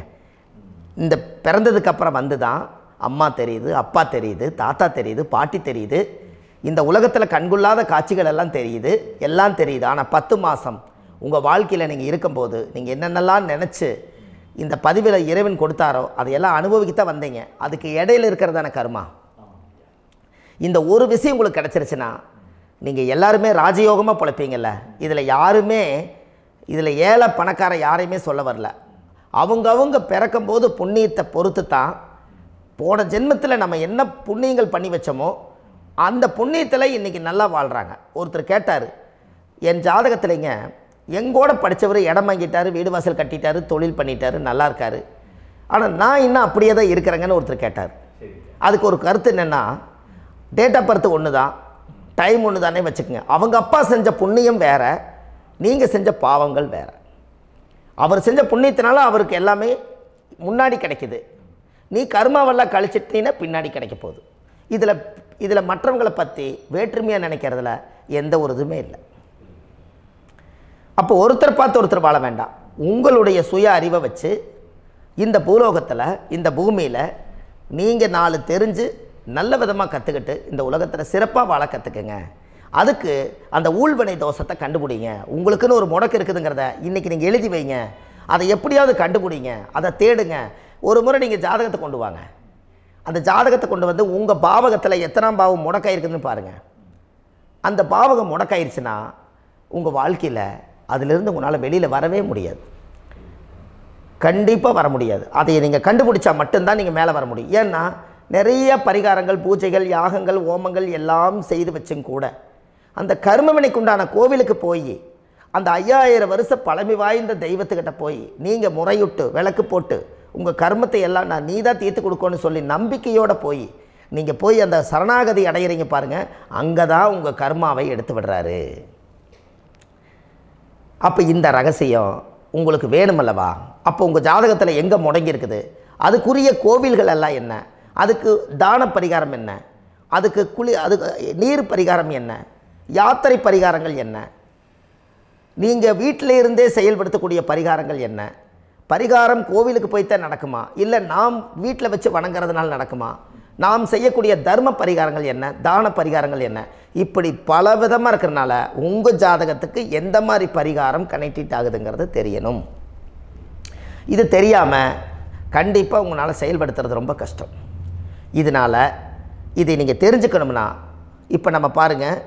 இந்த பிறந்ததுக்கு அப்புறம் வந்து தான் அம்மா தெரியுது, அப்பா தெரியுது, தாத்தா தெரியுது, பாட்டி தெரியுது, இந்த உலகத்தில் கண்கொள்ளாத காட்சிகள் எல்லாம் தெரியுது, எல்லாம் தெரியுது. ஆனால் 10 மாதம் உங்கள் வாழ்க்கையில் நீங்கள் இருக்கும்போது நீங்கள் என்னென்னலாம் நினச்சி இந்த பதிவில் இறைவன் கொடுத்தாரோ அதையெல்லாம் அனுபவிக்கத்தான் வந்தீங்க. அதுக்கு இடையில இருக்கிறதான கர்மா. இந்த ஒரு விஷயம் உங்களுக்கு கிடச்சிருச்சுன்னா நீங்கள் எல்லாருமே ராஜயோகமாக பிழைப்பீங்கள்ல. இதில் ஏழை பணக்கார யாரையுமே சொல்ல வரல. அவங்க பிறக்கும்போது புண்ணியத்தை பொறுத்து தான் போன ஜென்மத்தில் நம்ம என்ன புண்ணியங்கள் பண்ணி வச்சோமோ அந்த புண்ணியத்தில் இன்றைக்கி நல்லா வாழ்கிறாங்க. ஒருத்தர் கேட்டார், என் ஜாதகத்தில்ங்க எங்கூட படித்தவர் இடம் வாங்கிட்டார், வீடு வாசல் கட்டிட்டார், தொழில் பண்ணிட்டார், நல்லா இருக்கார், ஆனால் நான் இன்னும் அப்படியே தான் இருக்கிறேங்கன்னு ஒருத்தர் கேட்டார். அதுக்கு ஒரு கருத்து என்னென்னா, டேட் ஆஃப் பர்த் ஒன்று தான், டைம் ஒன்று தானே வச்சுக்கோங்க. அவங்க அப்பா செஞ்ச புண்ணியம் வேறு, நீங்கள் செஞ்ச பாவங்கள் வேறு. அவர் செஞ்ச புண்ணியத்தினால அவருக்கு எல்லாமே முன்னாடி கிடைக்குது. நீ கர்மாவெல்லாம் கழிச்சிட்டீங்கன்னா பின்னாடி கிடைக்க போகுது. இதில் மற்றவங்களை பற்றி வேற்றுமையாக நினைக்கிறதுல எந்த ஒரு இதுவுமே இல்லை. அப்போ ஒருத்தர் பார்த்து ஒருத்தர் வாழ வேண்டாம். உங்களுடைய சுய அறிவை வச்சு இந்த பூலோகத்தில் இந்த பூமியில் நீங்கள் 4 தெரிஞ்சு நல்ல விதமாக கற்றுக்கிட்டு இந்த உலகத்தில் சிறப்பாக வாழ கற்றுக்குங்க. அதுக்கு அந்த ஊழ்வினை தோஷத்தை கண்டுபிடிங்க. உங்களுக்குன்னு ஒரு முடக்கு இருக்குதுங்கிறத இன்றைக்கி நீங்கள் எழுதி வைங்க. அதை எப்படியாவது கண்டுபிடிங்க, அதை தேடுங்க. ஒரு முறை நீங்கள் ஜாதகத்தை கொண்டு வாங்க. அந்த ஜாதகத்தை கொண்டு வந்து உங்கள் பாவகத்தில் எத்தனாம் பாவம் முடக்காயிருக்குதுன்னு பாருங்கள். அந்த பாவகம் முடக்காயிருச்சுன்னா உங்கள் வாழ்க்கையில் அதிலிருந்து உங்களால் வெளியில் வரவே முடியாது. கண்டிப்பாக வர முடியாது. அதை நீங்கள் கண்டுபிடிச்சா மட்டும்தான் நீங்கள் மேலே வர முடியும். ஏன்னா நிறைய பரிகாரங்கள், பூஜைகள், யாகங்கள், ஓமங்கள் எல்லாம் செய்து வச்சும் கூட அந்த கர்மவினைக்கு உண்டான கோவிலுக்கு போய் அந்த 5000 வருஷ பழமை வாய்ந்த தெய்வத்துக்கிட்ட போய் நீங்கள் முறையிட்டு விளக்கு போட்டு உங்கள் கர்மத்தை எல்லாம் நான் நீ தான் தீர்த்து கொடுக்கணும்னு சொல்லி நம்பிக்கையோடு போய் நீங்கள் போய் அந்த சரணாகதி அடையிறீங்க பாருங்கள், அங்கே தான் உங்கள் கர்மாவை எடுத்து விடுறாரு. அப்போ இந்த ரகசியம் உங்களுக்கு வேணுமல்லவா? அப்போ உங்கள் ஜாதகத்தில் எங்கே முடங்கி இருக்குது, அதுக்குரிய கோவில்கள் எல்லாம் என்ன, அதுக்கு தான பரிகாரம் என்ன, அதுக்கு நீர் பரிகாரம் என்ன, யாத்திரை பரிகாரங்கள் என்ன, நீங்கள் வீட்டில் இருந்தே செயல்படுத்தக்கூடிய பரிகாரங்கள் என்ன, பரிகாரம் கோவிலுக்கு போய்த்தான் நடக்குமா, இல்லை நாம் வீட்டில் வச்சு வணங்குறதுனால நடக்குமா, நாம் செய்யக்கூடிய தர்ம பரிகாரங்கள் என்ன, தான பரிகாரங்கள் என்ன, இப்படி பல விதமாக இருக்கிறனால உங்கள் ஜாதகத்துக்கு எந்த மாதிரி பரிகாரம் கனெக்ட் ஆகுதுங்கிறது தெரியணும். இது தெரியாமல் கண்டிப்பாக உங்களால் செயல்படுத்துறது ரொம்ப கஷ்டம். இதனால் இதை நீங்கள் தெரிஞ்சுக்கணும்னா இப்போ நம்ம பாருங்கள்,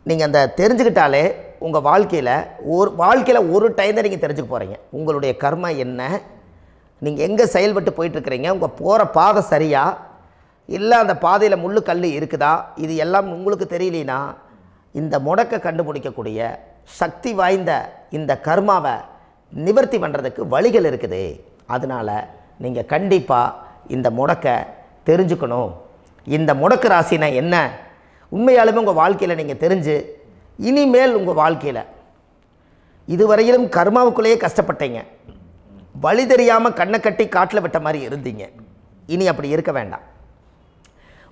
நீங்கள் அந்த தெரிஞ்சுக்கிட்டாலே உங்கள் வாழ்க்கையில் ஒரு டைம் தான் நீங்கள் தெரிஞ்சுக்க போகிறீங்க. உங்களுடைய கர்மா என்ன, நீங்கள் எங்கே செயல்பட்டு போயிட்டுருக்கிறீங்க, உங்கள் போகிற பாதை சரியா இல்லை அந்த பாதையில் முள்ளு கல் இருக்குதா, இது எல்லாம் உங்களுக்கு தெரியலனா இந்த முடக்கை கண்டுபிடிக்கக்கூடிய சக்தி வாய்ந்த இந்த கர்மாவை நிவர்த்தி பண்ணுறதுக்கு வழிகள் இருக்குது. அதனால் நீங்கள் கண்டிப்பாக இந்த முடக்கை தெரிஞ்சுக்கணும். இந்த முடக்கு ராசினா என்ன உண்மையாலுமே உங்கள் வாழ்க்கையில் நீங்கள் தெரிஞ்சு இனிமேல் உங்கள் வாழ்க்கையில் இதுவரையிலும் கர்மாவுக்குள்ளேயே கஷ்டப்பட்டீங்க, வழி தெரியாமல் கண்ணை கட்டி காட்டில் விட்ட மாதிரி இருந்தீங்க, இனி அப்படி இருக்க வேண்டாம்.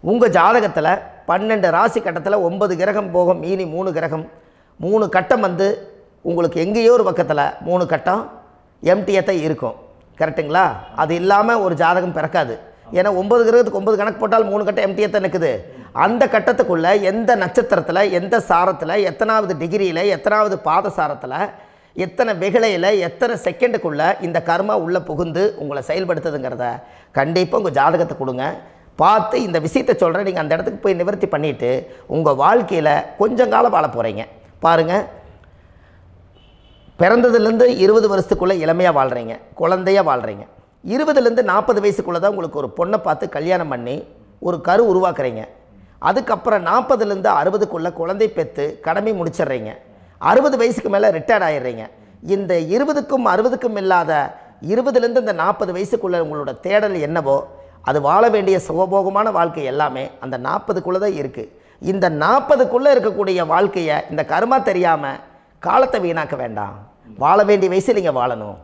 உங்கள் ஜாதகத்தில் 12 ராசி கட்டத்தில் 9 கிரகம் போகும், மீனி 3 கிரகம், 3 கட்டம் வந்து உங்களுக்கு எங்கேயோ ஒரு பக்கத்தில் 3 கட்டம் எம்டியாக தான் இருக்கும். கரெக்டுங்களா? அது இல்லாமல் ஒரு ஜாதகம் பிறக்காது. ஏன்னா 9 கிரகத்துக்கு 9 கணக்கு போட்டால் 3 கட்டம் எம்டியாக தான் நிற்குது. அந்த கட்டத்துக்குள்ளே எந்த நட்சத்திரத்தில், எந்த சாரத்தில், எத்தனாவது டிகிரியில், எத்தனாவது பாத சாரத்தில், எத்தனை வெகுளையில், எத்தனை செகண்டுக்குள்ளே இந்த கர்மா உள்ளே புகுந்து உங்களை செயல்படுத்துதுங்கிறத கண்டிப்பாக உங்கள் ஜாதகத்தை கொடுங்க, பார்த்து இந்த விஷயத்தை சொல்கிறேன். நீங்கள் அந்த இடத்துக்கு போய் நிவர்த்தி பண்ணிவிட்டு உங்கள் வாழ்க்கையில் கொஞ்சம் காலம் வாழ போகிறீங்க. பாருங்கள், பிறந்ததுலேருந்து 20 வருஷத்துக்குள்ளே இளமையாக வாழ்கிறீங்க, குழந்தையாக வாழ்கிறீங்க. 20லேருந்து 40 வயசுக்குள்ளே தான் உங்களுக்கு ஒரு பொண்ணை பார்த்து கல்யாணம் பண்ணி ஒரு கரு உருவாக்குறீங்க. அதுக்கப்புறம் 40லேருந்து 60க்குள்ளே குழந்தை பெற்று கடமை முடிச்சிடுறீங்க. 60 வயசுக்கு மேலே ரிட்டையர்ட் ஆகிடுறீங்க. இந்த 20க்கும் 60க்கும் இல்லாத 20லேருந்து இந்த 40 வயசுக்குள்ளே உங்களோட தேடல் என்னவோ அது வாழ வேண்டிய சுகபோகமான வாழ்க்கை எல்லாமே அந்த 40க்குள்ளே தான் இருக்குது. இந்த 40க்குள்ளே இருக்கக்கூடிய வாழ்க்கையை இந்த கர்மா தெரியாமல் காலத்தை வீணாக்க வேண்டாம். வாழ வேண்டிய வயசில் நீங்கள் வாழணும்.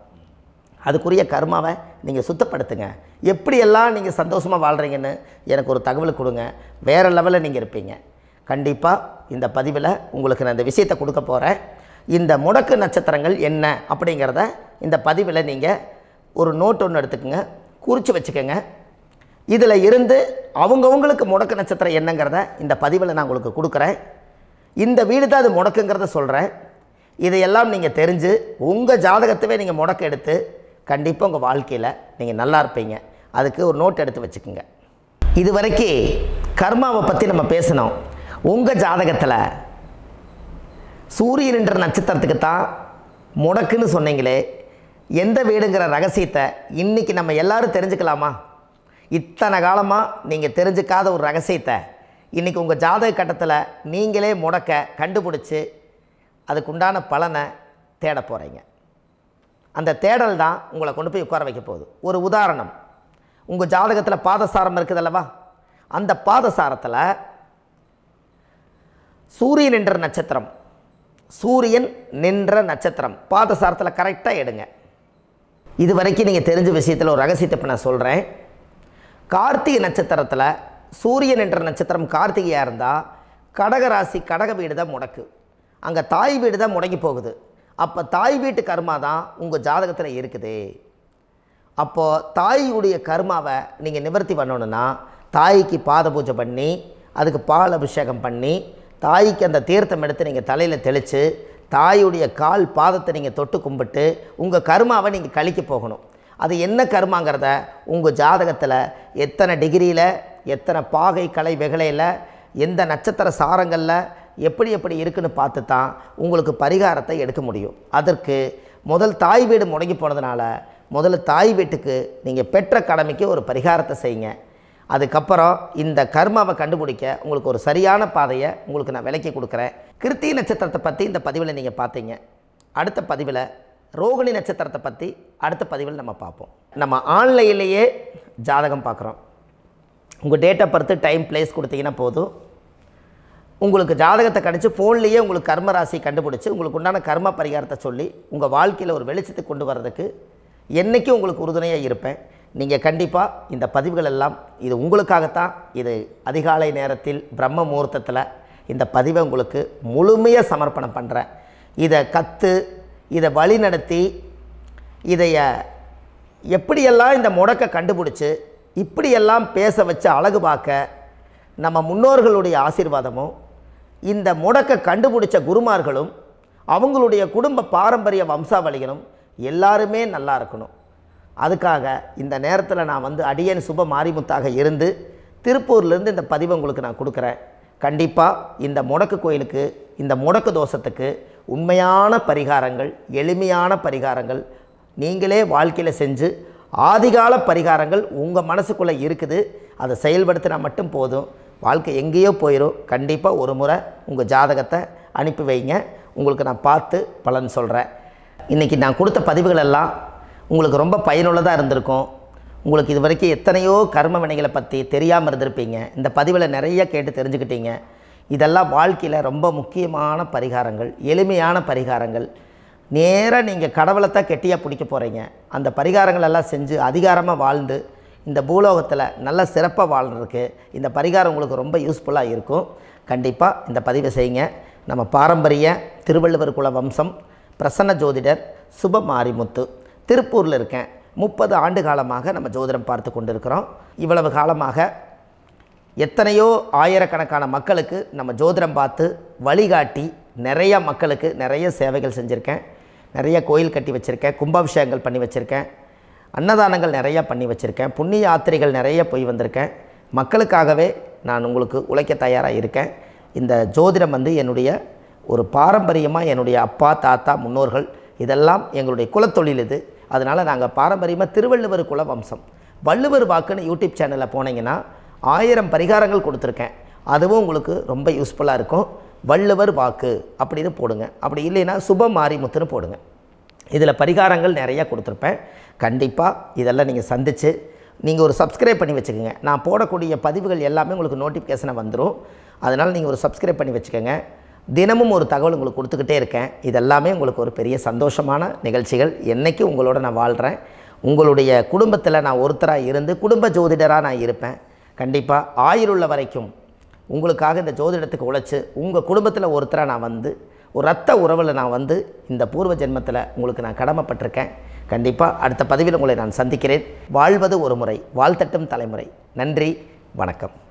அதுக்குரிய கர்மாவை நீங்கள் சுத்தப்படுத்துங்க. எப்படியெல்லாம் நீங்கள் சந்தோஷமாக வாழ்கிறீங்கன்னு எனக்கு ஒரு தகவல் கொடுங்க. வேறு லெவலில் நீங்கள் இருப்பீங்க. கண்டிப்பாக இந்த பதிவில் உங்களுக்கு நான் இந்த விஷயத்தை கொடுக்க போகிறேன். இந்த முடக்கு நட்சத்திரங்கள் என்ன அப்படிங்கிறத இந்த பதிவில் நீங்கள் ஒரு நோட் ஒன்று எடுத்துக்கோங்க, குறித்து வச்சுக்கோங்க. இதில் இருந்து அவங்கவுங்களுக்கு முடக்கு நட்சத்திரம் என்னங்கிறத இந்த பதிவில் நான் உங்களுக்கு கொடுக்குறேன். இந்த வீடு தான் அது முடக்குங்கிறத சொல்கிறேன். இதையெல்லாம் நீங்கள் தெரிஞ்சு உங்கள் ஜாதகத்தவே நீங்கள் முடக்கு எடுத்து கண்டிப்பாக உங்கள் வாழ்க்கையில் நீங்கள் நல்லா இருப்பீங்க. அதுக்கு ஒரு நோட் எடுத்து வச்சுக்கோங்க. இது வரைக்கும் கர்மாவை பற்றி நம்ம பேசினோம். உங்கள் ஜாதகத்தில் சூரியன் என்ற நட்சத்திரத்துக்கு தான் முடக்குன்னு சொன்னீங்களே, எந்த வீடுங்கிற ரகசியத்தை இன்றைக்கி நம்ம எல்லோரும் தெரிஞ்சுக்கலாமா? இத்தனை காலமாக நீங்கள் தெரிஞ்சுக்காத ஒரு ரகசியத்தை இன்றைக்கி உங்கள் ஜாதக கட்டத்தில் நீங்களே முடக்க கண்டுபிடிச்சி அதுக்குண்டான பலனை தேட போகிறீங்க. அந்த தேடல் தான் உங்களை கொண்டு போய் உட்கார வைக்க போகுது. ஒரு உதாரணம், உங்கள் ஜாதகத்தில் பாதசாரம் இருக்குது அல்லவா? அந்த பாதசாரத்தில் சூரியன் என்ற நட்சத்திரம், சூரியன் நின்ற நட்சத்திரம் பாதசாரத்தில் கரெக்டாக எடுங்க. இது வரைக்கும் நீங்கள் தெரிஞ்ச விஷயத்தில் ஒரு ரகசியத்தை இப்போ நான் சொல்கிறேன். கார்த்திகை நட்சத்திரத்தில் சூரியன் என்ற நட்சத்திரம் கார்த்திகையாக இருந்தால் கடகராசி கடக வீடு தான் முடக்கு. அங்கே தாய் வீடு தான் முடங்கி போகுது. அப்போ தாய் வீட்டு கர்மா தான் உங்கள் ஜாதகத்தில் இருக்குது. அப்போது தாயுடைய கர்மாவை நீங்கள் நிவர்த்தி பண்ணணுன்னா தாய்க்கு பாத பூஜை பண்ணி அதுக்கு பால் அபிஷேகம் பண்ணி தாய்க்கு அந்த தீர்த்தம் எடுத்து நீங்கள் தலையில் தெளித்து தாயுடைய கால் பாதத்தை நீங்கள் தொட்டு கும்பிட்டு உங்கள் கர்மாவை நீங்கள் கழிக்க போகணும். அது என்ன கர்மாங்கிறத உங்கள் ஜாதகத்தில் எத்தனை டிகிரியில், எத்தனை பாகை கலை வெகலையில், எந்த நட்சத்திர சாரங்களில் எப்படி எப்படி இருக்குன்னு பார்த்து தான் உங்களுக்கு பரிகாரத்தை எடுக்க முடியும். அதற்கு முதல் தாய் வீடு முடங்கி போனதுனால முதல்ல தாய் வீட்டுக்கு நீங்கள் பெற்ற கடமைக்கு ஒரு பரிகாரத்தை செய்யுங்க. அதுக்கப்புறம் இந்த கர்மாவை கண்டுபிடிக்க உங்களுக்கு ஒரு சரியான பாதையை உங்களுக்கு நான் விளக்கி கொடுக்குறேன். கிருத்திகை நட்சத்திரத்தை பற்றி இந்த பதிவில் நீங்கள் பார்த்தீங்க. அடுத்த பதிவில் ரோகிணி நட்சத்திரத்தை பற்றி அடுத்த பதிவில் நம்ம பார்ப்போம். நம்ம ஆன்லைன்லேயே ஜாதகம் பார்க்குறோம். உங்கள் date of birth, time, place கொடுத்தீங்கன்னா போதும். உங்களுக்கு ஜாதகத்தை கணிச்சு ஃபோன்லேயே உங்களுக்கு கர்ம ராசி கண்டுபிடிச்சி உங்களுக்கு உண்டான கர்ம பரிகாரத்தை சொல்லி உங்கள் வாழ்க்கையில் ஒரு வெளிச்சத்தை கொண்டு வர்றதுக்கு என்றைக்கும் உங்களுக்கு உறுதுணையாக இருப்பேன். நீங்கள் கண்டிப்பாக இந்த பதிவுகள் எல்லாம் இது உங்களுக்காகத்தான். இது அதிகாலை நேரத்தில் பிரம்ம முகூர்த்தத்தில் இந்த பதிவை உங்களுக்கு முழுமையாக சமர்ப்பணம் பண்ணுறேன். இதை கற்று இதை வழி நடத்தி இதைய எப்படியெல்லாம் இந்த முடக்கை கண்டுபிடிச்சி இப்படியெல்லாம் பேச வச்சு அழகு பார்க்க நம்ம முன்னோர்களுடைய ஆசீர்வாதமும் இந்த முடக்கை கண்டுபிடிச்ச குருமார்களும் அவங்களுடைய குடும்ப பாரம்பரிய வம்சாவளிகளும் எல்லாருமே நல்லா இருக்கணும். அதுக்காக இந்த நேரத்தில் நான் வந்து அடியேன் சுப மாரிமுத்தாக இருந்து திருப்பூர்லேருந்து இந்த பதிவை உங்களுக்கு நான் கொடுக்குறேன். கண்டிப்பாக இந்த முடக்கு கோயிலுக்கு, இந்த முடக்கு தோஷத்துக்கு உண்மையான பரிகாரங்கள், எளிமையான பரிகாரங்கள் நீங்களே வாழ்க்கையில் செஞ்சு ஆதிகால பரிகாரங்கள் உங்கள் மனசுக்குள்ளே இருக்குது. அதை செயல்படுத்தினா மட்டும் போதும், வாழ்க்கை எங்கேயோ போயிடும். கண்டிப்பாக ஒரு முறை உங்கள் ஜாதகத்தை அனுப்பி வைங்க, உங்களுக்கு நான் பார்த்து பலன் சொல்கிறேன். இன்றைக்கி நான் கொடுத்த பதிவுகள் எல்லாம் உங்களுக்கு ரொம்ப பயனுள்ளதாக இருந்திருக்கும். உங்களுக்கு இது வரைக்கும் எத்தனையோ கர்ம வினைகளை பற்றி தெரியாமல் இருந்திருப்பீங்க. இந்த பதிவில் நிறைய கேட்டு தெரிஞ்சுக்கிட்டீங்க. இதெல்லாம் வாழ்க்கையில் ரொம்ப முக்கியமான பரிகாரங்கள், எளிமையான பரிகாரங்கள். நேராக நீங்கள் கடவுளைத்தான் கெட்டியாக பிடிக்க போகிறீங்க. அந்த பரிகாரங்கள் எல்லாம் செஞ்சு அதிகாரமாக வாழ்ந்து இந்த பூலோகத்தில் நல்ல சிறப்பாக வாழ்கிறதுக்கு இந்த பரிகாரம் உங்களுக்கு ரொம்ப யூஸ்ஃபுல்லாக இருக்கும். கண்டிப்பாக இந்த பதிவை செய்யுங்க. நம்ம பாரம்பரிய திருவள்ளுவர் குல வம்சம், பிரசன்ன ஜோதிடர் சுப மாரிமுத்து, திருப்பூரில் இருக்கேன். 30 ஆண்டு காலமாக நம்ம ஜோதிடம் பார்த்து கொண்டு இருக்கிறோம். இவ்வளவு காலமாக எத்தனையோ ஆயிரக்கணக்கான மக்களுக்கு நம்ம ஜோதிடம் பார்த்து வழிகாட்டி நிறைய மக்களுக்கு நிறைய சேவைகள் செஞ்சுருக்கேன். நிறைய கோயில் கட்டி வச்சுருக்கேன், கும்பாபிஷேகங்கள் பண்ணி வச்சுருக்கேன், அன்னதானங்கள் நிறையா பண்ணி வச்சுருக்கேன், புண்ணிய யாத்திரைகள் நிறைய போய் வந்திருக்கேன். மக்களுக்காகவே நான் உங்களுக்கு உழைக்க தயாராக இருக்கேன். இந்த ஜோதிடம் வந்து என்னுடைய ஒரு பாரம்பரியமாக, என்னுடைய அப்பா தாத்தா முன்னோர்கள் இதெல்லாம் எங்களுடைய குலத்தொழில் இது. அதனால் நாங்கள் பாரம்பரியமாக திருவள்ளுவர் குல வம்சம். வள்ளுவர் வாக்குன்னு யூடியூப் சேனலில் போனீங்கன்னா 1000 பரிகாரங்கள் கொடுத்துருக்கேன். அதுவும் உங்களுக்கு ரொம்ப யூஸ்ஃபுல்லாக இருக்கும். வள்ளுவர் வாக்கு அப்படின்னு போடுங்க, அப்படி இல்லைன்னா சுப மாரிமுத்துன்னு போடுங்க. இதில் பரிகாரங்கள் நிறையா கொடுத்துருப்பேன். கண்டிப்பாக இதெல்லாம் நீங்கள் சந்தித்து நீங்கள் ஒரு சப்ஸ்கிரைப் பண்ணி வச்சுக்கோங்க. நான் போடக்கூடிய பதிவுகள் எல்லாமே உங்களுக்கு நோட்டிஃபிகேஷனை வந்துடும். அதனால் நீங்கள் ஒரு சப்ஸ்கிரைப் பண்ணி வச்சுக்கோங்க. தினமும் ஒரு தகவல் உங்களுக்கு கொடுத்துக்கிட்டே இருக்கேன். இதெல்லாமே உங்களுக்கு ஒரு பெரிய சந்தோஷமான நிகழ்ச்சிகள். என்றைக்கும் உங்களோட நான் வாழ்கிறேன். உங்களுடைய குடும்பத்தில் நான் ஒருத்தராக இருந்து குடும்ப ஜோதிடராக நான் இருப்பேன். கண்டிப்பாக ஆயுளுள்ள வரைக்கும் உங்களுக்காக இந்த ஜோதிடத்துக்கு உழைச்சி உங்கள் குடும்பத்தில் ஒருத்தராக நான் வந்து ஒரு ரத்த உறவில் நான் வந்து இந்த பூர்வ ஜென்மத்தில் உங்களுக்கு நான் கடமைப்பட்டிருக்கேன். கண்டிப்பாக அடுத்த பதிவில் உங்களை நான் சந்திக்கிறேன். வாழ்வது ஒரு முறை, வாழ்த்தட்டும் தலைமுறை. நன்றி, வணக்கம்.